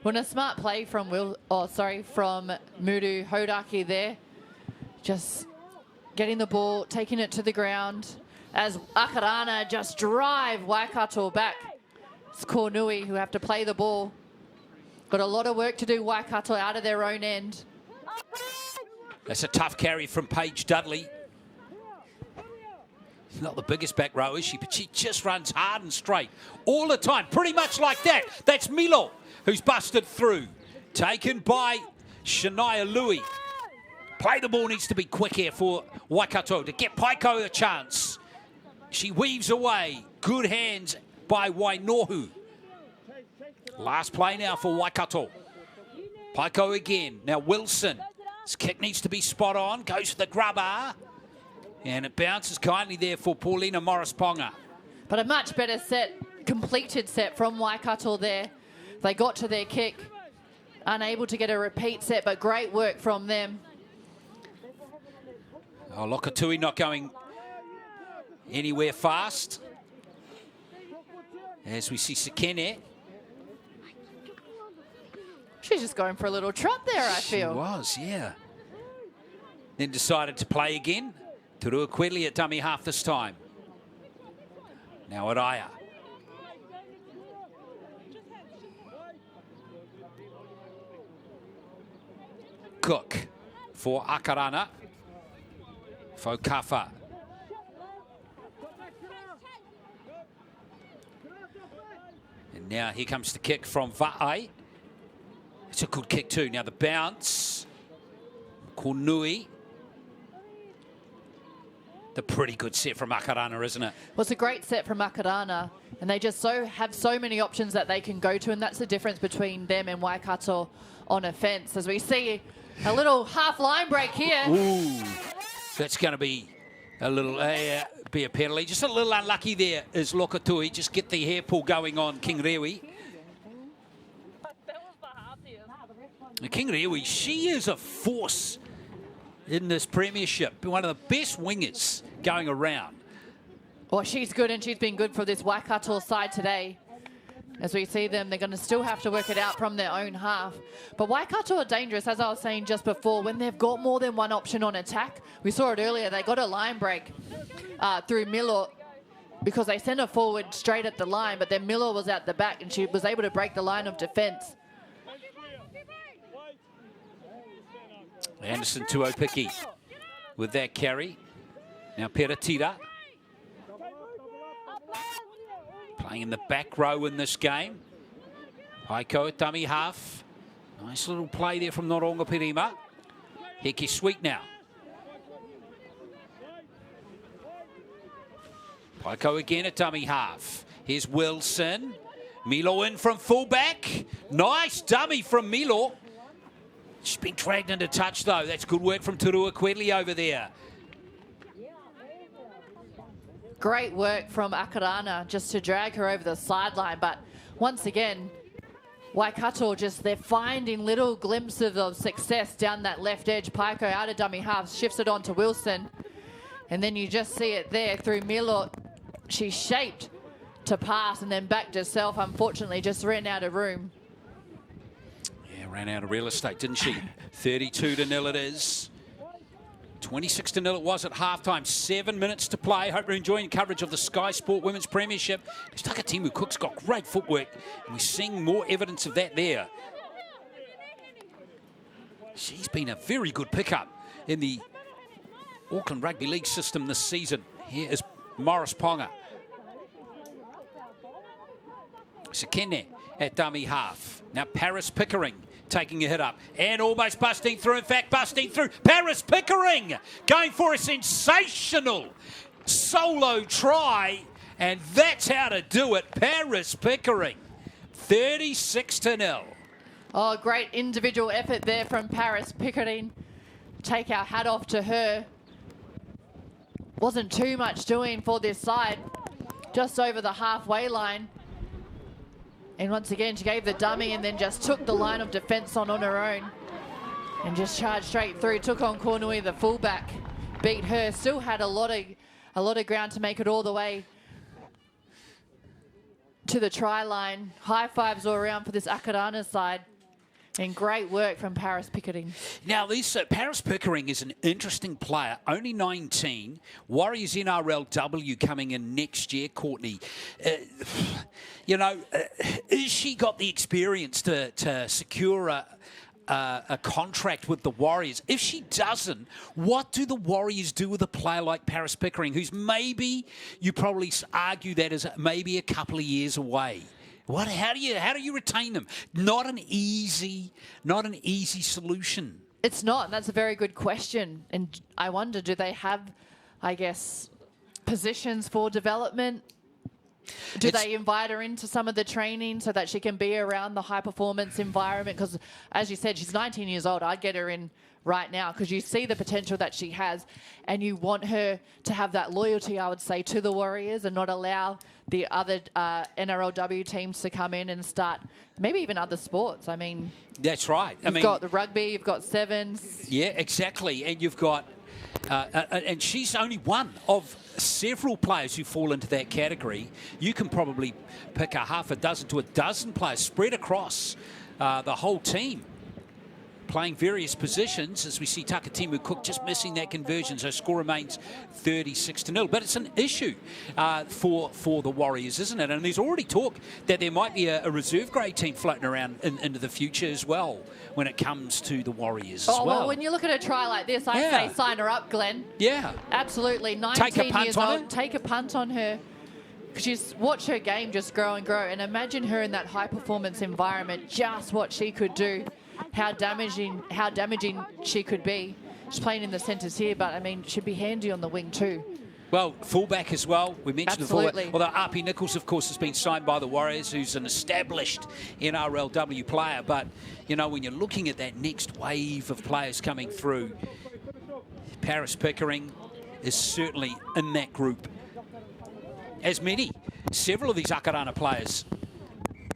S2: Well, a smart play from from Muru Hodaki there. Just getting the ball, taking it to the ground as Akarana just drive Waikato back. It's Kornui who have to play the ball. Got a lot of work to do, Waikato, out of their own end.
S1: That's a tough carry from Paige Dudley. She's not the biggest back row, is she? But she just runs hard and straight all the time, pretty much like that. That's Milo, who's busted through. Taken by Shania Louis. Play the ball needs to be quick here for Waikato to get Paiko a chance. She weaves away. Good hands by Wainohu. Last play now for Waikato. Paiko again. Now Wilson. His kick needs to be spot on. Goes for the grubber. And it bounces kindly there for Paulina Morris-Ponga.
S2: But a much better set, completed set from Waikato there. They got to their kick. Unable to get a repeat set, but great work from them.
S1: Oh, Lokatui not going anywhere fast. As we see Sekene.
S2: She's just going for a little trot there, I feel.
S1: She was, yeah. Then decided to play again. Turua Quidley at dummy half this time. Now at Aya. Cook for Akarana. Fokafa. And now here comes the kick from Va'ai. It's a good kick too. Now the bounce. Kornui. The pretty good set from Akarana, isn't it?
S2: Well, it's a great set from Akarana, and they just have so many options that they can go to, and that's the difference between them and Waikato on offence. As we see a little half line break here.
S1: Ooh, that's going to be a little be a penalty. Just a little unlucky there is Lokatui. Just get the hair pull going on King Rewi. King Rewi, she is a force in this Premiership. One of the best wingers going around.
S2: Well, she's good, and she's been good for this Waikato side today. As we see them, they're going to still have to work it out from their own half. But Waikato are dangerous, as I was saying just before, when they've got more than one option on attack. We saw it earlier. They got a line break through Miller because they sent her forward straight at the line, but then Miller was at the back and she was able to break the line of defence.
S1: Anderson to Opiki with that carry. Now Peratira playing in the back row in this game. Haiko at dummy half. Nice little play there from Noronga Pirima. Heki Sweet now. Haiko again at dummy half. Here's Wilson. Milo in from fullback. Nice dummy from Milo. She's been dragged into touch though. That's good work from Turua Quidley over there.
S2: Great work from Akarana just to drag her over the sideline. But once again, Waikato they're finding little glimpses of success down that left edge. Paiko out of dummy half, shifts it on to Wilson. And then you just see it there through Milo. She's shaped to pass and then backed herself. Unfortunately, just ran out of room.
S1: Yeah, ran out of real estate, didn't she? 32-0 it is. 26-0 it was at halftime. 7 minutes to play. Hope you're enjoying coverage of the Sky Sport Women's Premiership. Takatimu Cook's got great footwork, and we're seeing more evidence of that there. She's been a very good pickup in the Auckland Rugby League system this season. Here is Morris Ponga. Sekene at dummy half. Now Paris Pickering taking a hit up and almost busting through. In fact, busting through. Paris Pickering going for a sensational solo try, and that's how to do it. Paris Pickering, 36-0.
S2: Oh, great individual effort there from Paris Pickering. Take our hat off to her. Wasn't too much doing for this side, just over the halfway line. And once again, she gave the dummy and then just took the line of defence on her own and just charged straight through. Took on Kornui, the fullback, beat her. Still had a lot of ground to make it all the way to the try line. High fives all around for this Akarana side. And great work from Paris Pickering.
S1: Now, this Paris Pickering is an interesting player, only 19. Warriors NRLW coming in next year, Courtney. Has she got the experience to secure a contract with the Warriors? If she doesn't, what do the Warriors do with a player like Paris Pickering, who's maybe, you probably argue that is maybe a couple of years away? How do you retain them? Not an easy solution.
S2: It's not, and that's a very good question. And I wonder, do they have, I guess, positions for development? Do they invite her into some of the training so that she can be around the high performance environment? Because as you said, she's 19 years old. I'd get her in right now because you see the potential that she has, and you want her to have that loyalty, I would say, to the Warriors and not allow the other NRLW teams to come in and start maybe even other sports. I mean,
S1: that's right.
S2: You've got the rugby, you've got sevens.
S1: Yeah, exactly. And you've got, and she's only one of several players who fall into that category. You can probably pick a half a dozen to a dozen players spread across the whole team, playing various positions, as we see Takatimu Cook just missing that conversion, so score remains 36-0. But it's an issue for the Warriors, isn't it? And there's already talk that there might be a reserve grade team floating around into the future as well when it comes to the Warriors as well.
S2: Well, when you look at a try like this, I say sign her up, Glenn.
S1: Yeah.
S2: Absolutely. 19 years old. Take a punt on her. Because you watch her game just grow and grow, and imagine her in that high performance environment, just what she could do. How damaging she could be. She's playing in the centres here, but I mean, she'd be handy on the wing too.
S1: Well, fullback as well. We mentioned
S2: Absolutely.
S1: the fullback. Although RP Nichols, of course, has been signed by the Warriors, who's an established NRLW player. But, you know, when you're looking at that next wave of players coming through, Paris Pickering is certainly in that group. As several of these Akarana players.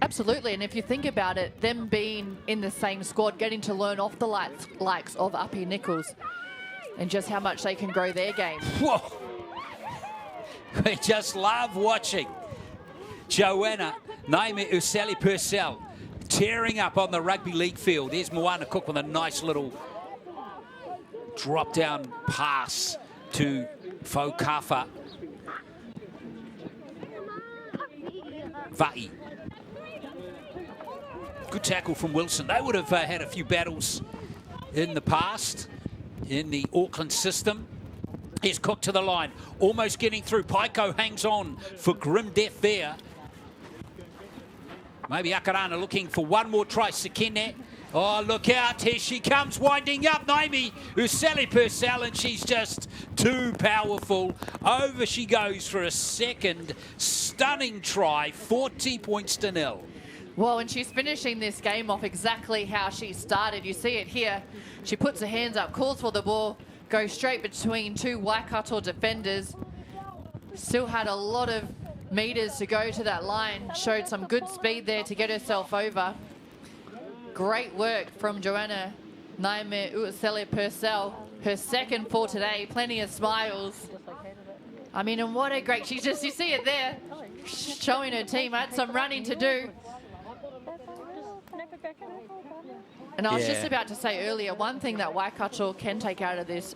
S2: Absolutely, and if you think about it, them being in the same squad, getting to learn off the likes of Uppy Nichols and just how much they can grow their game.
S1: Whoa! We just love watching Joanna Naime Ueseli-Purcell tearing up on the rugby league field. There's Moana Cook with a nice little drop-down pass to Faukafa Va'i. Good tackle from Wilson. They would have had a few battles in the past in the Auckland system. Here's Cook to the line, almost getting through. Paiko hangs on for grim death there. Maybe Akarana looking for one more try. Sekine. Oh, look out. Here she comes, winding up. Naime Ueseli-Purcell, and she's just too powerful. Over she goes for a second stunning try. 40 points to 0.
S2: Well, and she's finishing this game off exactly how she started. You see it here. She puts her hands up, calls for the ball, goes straight between two Waikato defenders. Still had a lot of meters to go to that line. Showed some good speed there to get herself over. Great work from Joanna Naime Ueseli-Purcell. Her second for today. Plenty of smiles. I mean, and what a great... you see it there. Showing her team had some running to do. And I was just about to say earlier, one thing that Waikato can take out of this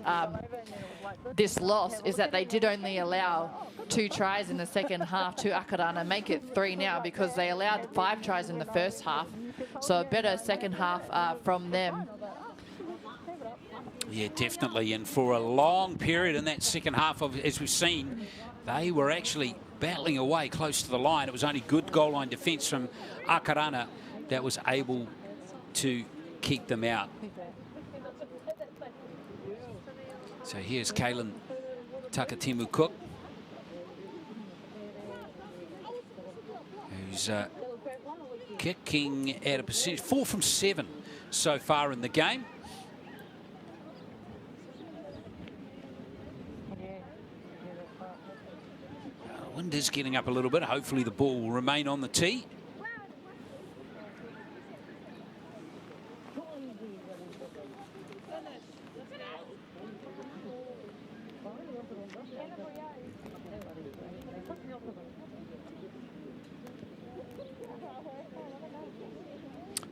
S2: this loss is that they did only allow 2 tries in the second half to Akarana, make it 3 now because they allowed 5 tries in the first half. So a better second half from them.
S1: Yeah, definitely. And for a long period in that second half, as we've seen, they were actually battling away close to the line. It was only good goal line defence from Akarana that was able to keep them out. So here's Kaylin Takatimu Cook, who's kicking at a percentage 4 from 7 so far in the game. The wind is getting up a little bit. Hopefully the ball will remain on the tee.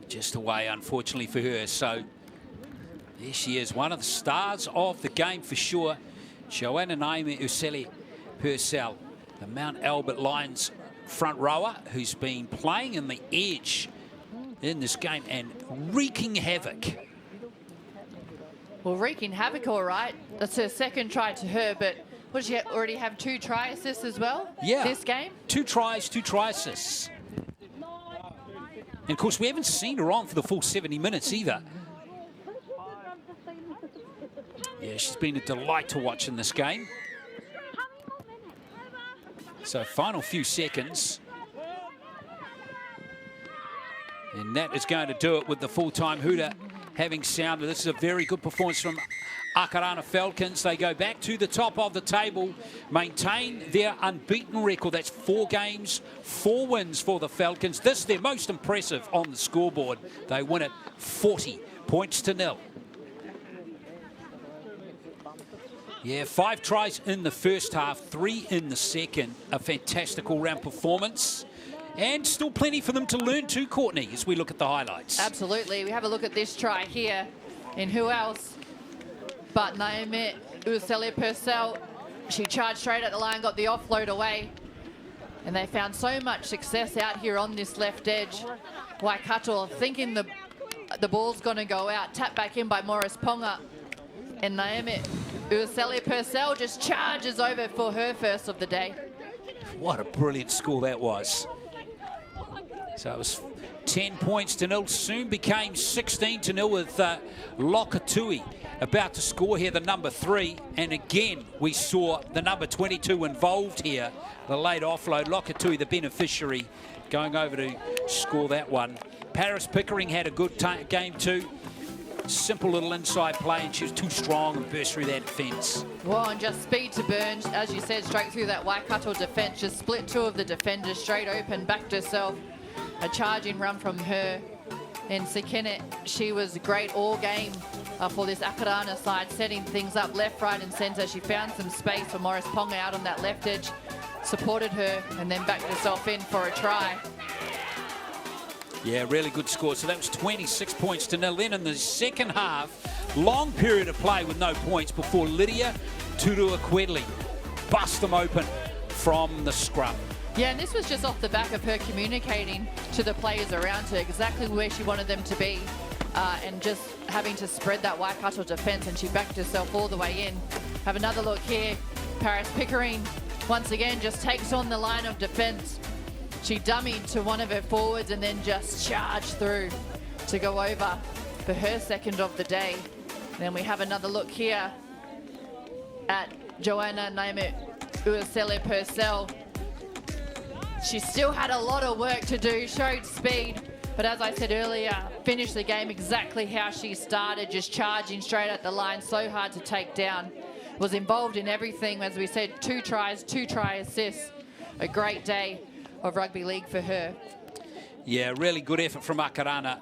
S1: Just away, unfortunately for her. So there she is, one of the stars of the game for sure. Joanna Naime Ueseli-Purcell, the Mount Albert Lions front rower, who's been playing in the edge in this game and wreaking havoc.
S2: Well, wreaking havoc, all right. That's her second try to her, but what, does she already have 2 try assists as well?
S1: Yeah.
S2: This game?
S1: 2 tries, 2 try assists. And of course, we haven't seen her on for the full 70 minutes either. Yeah, she's been a delight to watch in this game. So final few seconds. And that is going to do it with the full-time hooter having sounded. This is a very good performance from Akarana Falcons. They go back to the top of the table, maintain their unbeaten record. That's 4 games, 4 wins for the Falcons. This is their most impressive on the scoreboard. They win it 40 points to 0. Yeah, 5 tries in the first half, 3 in the second. A fantastic all-round performance. And still plenty for them to learn too, Courtney, as we look at the highlights.
S2: Absolutely. We have a look at this try here. And who else but Naime Ueseli-Purcell. She charged straight at the line, got the offload away. And they found so much success out here on this left edge. Waikato thinking the ball's going to go out. Tapped back in by Morris Ponga. And Naime Ueseli-Purcell just charges over for her first of the day.
S1: What a brilliant score that was. So it was 10 points to 0. Soon became 16 to 0 with Lokatui about to score here, the number 3. And again, we saw the number 22 involved here. The late offload. Lokatui, the beneficiary, going over to score that one. Paris Pickering had a good game too. Simple little inside play, and she was too strong and burst through that defence.
S2: Well, and just speed to burn, as you said, straight through that Waikato defence. Just split 2 of the defenders, straight open, backed herself. A charging run from her. And Sekine, she was great all game for this Akarana side, setting things up left, right and centre. She found some space for Morris Ponga out on that left edge, supported her, and then backed herself in for a try.
S1: Yeah, really good score. So that was 26 points to nil. Then in the second half, long period of play with no points before Lydia Quidley bust them open from the scrum.
S2: Yeah, and this was just off the back of her communicating to the players around her exactly where she wanted them to be, and just having to spread that Waikato defence, and she backed herself all the way in. Have another look here. Paris Pickering once again just takes on the line of defence. She dummied to one of her forwards and then just charged through to go over for her second of the day. Then we have another look here at Joanna Naimu Ueseli-Purcell. She still had a lot of work to do, showed speed, but as I said earlier, finished the game exactly how she started, just charging straight at the line, so hard to take down. Was involved in everything, as we said, 2 tries, 2 try assists. A great day of rugby league for her.
S1: Yeah, really good effort from Akarana,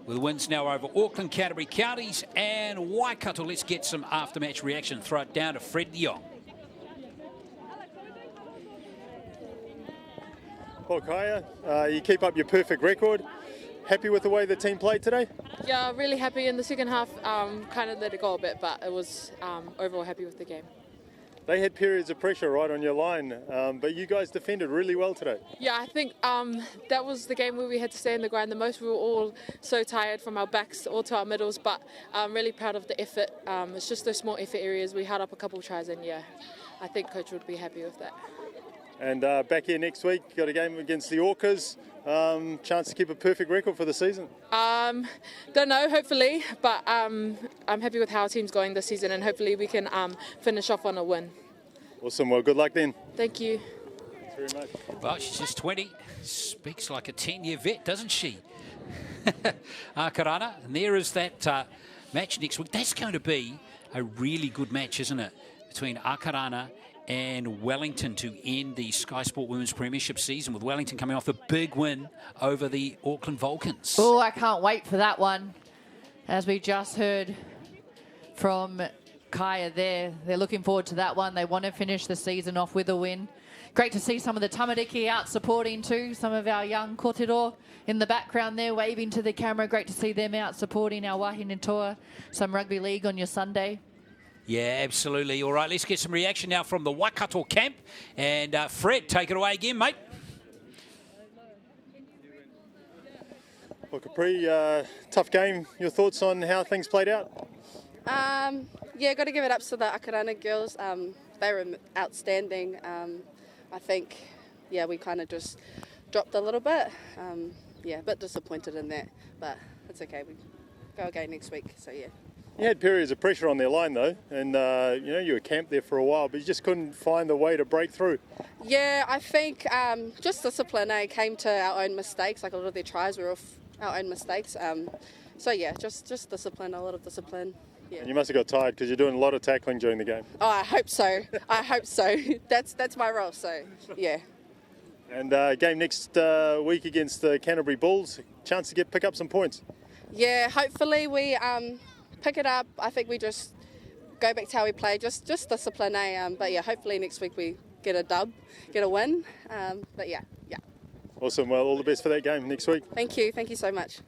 S1: with wins now over Auckland, Canterbury Counties and Waikato. Let's get some after-match reaction. Throw it down to Fred de Jong.
S3: Well, Kaya, you keep up your perfect record. Happy with the way the team played today?
S8: Yeah, really happy in the second half. Kind of let it go a bit, but it was overall happy with the game.
S3: They had periods of pressure right on your line, but you guys defended really well today.
S8: Yeah, I think that was the game where we had to stay in the ground the most. We were all so tired from our backs all to our middles, but I'm really proud of the effort. It's just those small effort areas. We held up a couple of tries, and yeah, I think coach would be happy with that.
S3: And back here next week, got a game against the Orcas. Chance to keep a perfect record for the season?
S8: Don't know, hopefully, but I'm happy with how our team's going this season, and hopefully we can finish off on a win.
S3: Awesome, well, good luck then.
S8: Thank you.
S3: Thanks very much.
S1: Well, she's just 20. Speaks like a 10-year vet, doesn't she? Akarana, and there is that match next week. That's going to be a really good match, isn't it? Between Akarana and Wellington to end the Sky Sport Women's Premiership season, with Wellington coming off a big win over the Auckland Falcons.
S2: Oh, I can't wait for that one. As we just heard from Kaya there, they're looking forward to that one. They want to finish the season off with a win. Great to see some of the Tamariki out supporting too, some of our young kōrero in the background there waving to the camera. Great to see them out supporting our wahine toa, some rugby league on your Sunday.
S1: Yeah, absolutely. All right, let's get some reaction now from the Waikato camp. And Fred, take it away again, mate.
S3: Well, Capri, tough game. Your thoughts on how things played out?
S9: Yeah, got to give it up to the Akarana girls. They were outstanding. I think, yeah, we kind of just dropped a little bit. Yeah, a bit disappointed in that, but it's okay. We go again next week, so yeah.
S3: You had periods of pressure on their line though, and you were camped there for a while, but you just couldn't find the way to break through.
S9: Yeah, I think just discipline. Came to our own mistakes. Like a lot of their tries were off our own mistakes. So yeah, just discipline, a lot of discipline. Yeah.
S3: And you must have got tired because you're doing a lot of tackling during the game.
S9: Oh, I hope so. I hope so. That's my role. So yeah.
S3: And game next week against the Canterbury Bulls. Chance to pick up some points.
S9: Yeah, hopefully we pick it up. I think we just go back to how we play, just discipline, but yeah, hopefully next week we get a dub, get a win. But yeah.
S3: Awesome. Well, all the best for that game next week.
S9: Thank you so much.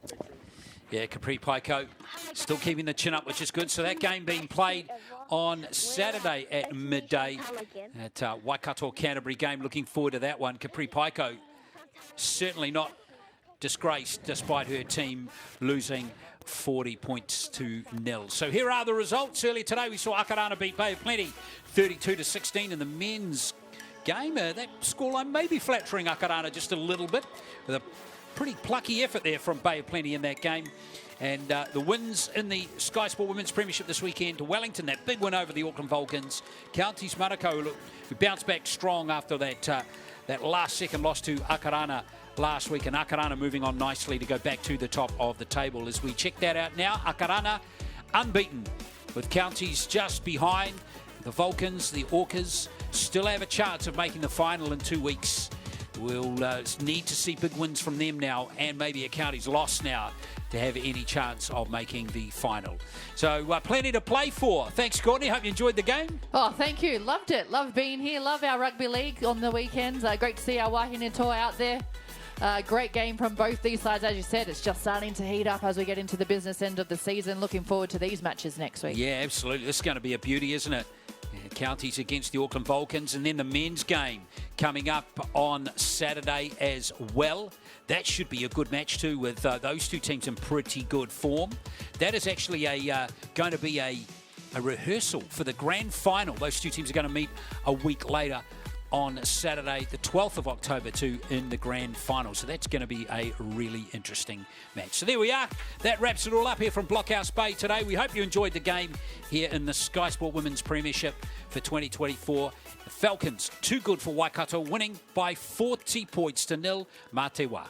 S1: Yeah, Capri Paiko still keeping the chin up, which is good. So that game being played on Saturday at midday at Waikato Canterbury game. Looking forward to that one. Capri Paiko certainly not disgraced despite her team losing 40 points to nil. So here are the results. Earlier today we saw Akarana beat Bay of Plenty 32-16 in the men's game. That scoreline may be flattering Akarana just a little bit, with a pretty plucky effort there from Bay of Plenty in that game. And the wins in the Sky Sport Women's Premiership this weekend to Wellington, that big win over the Auckland Falcons. Counties Manukau, who bounced back strong after that last second loss to Akarana last week, and Akarana moving on nicely to go back to the top of the table. As we check that out now, Akarana unbeaten, with Counties just behind. The Falcons, the Orcas, still have a chance of making the final in 2 weeks. We'll need to see big wins from them now, and maybe a Counties loss now, to have any chance of making the final. So plenty to play for. Thanks, Courtney. Hope you enjoyed the game.
S2: Oh, thank you. Loved it. Love being here. Love our rugby league on the weekends. Great to see our wahine toa out there Great game from both these sides. As you said, it's just starting to heat up as we get into the business end of the season. Looking forward to these matches next week.
S1: Yeah, absolutely. This is going to be a beauty, isn't it? Counties against the Auckland Falcons, and then the men's game coming up on Saturday as well. That should be a good match too, with those two teams in pretty good form. That is actually going to be a rehearsal for the grand final. Those two teams are going to meet a week later on Saturday, the 12th of October, in the grand final. So that's going to be a really interesting match. So there we are. That wraps it all up here from Blockhouse Bay today. We hope you enjoyed the game here in the Sky Sport Women's Premiership for 2024. The Falcons, too good for Waikato, winning by 40 points to 0. Mā te wā.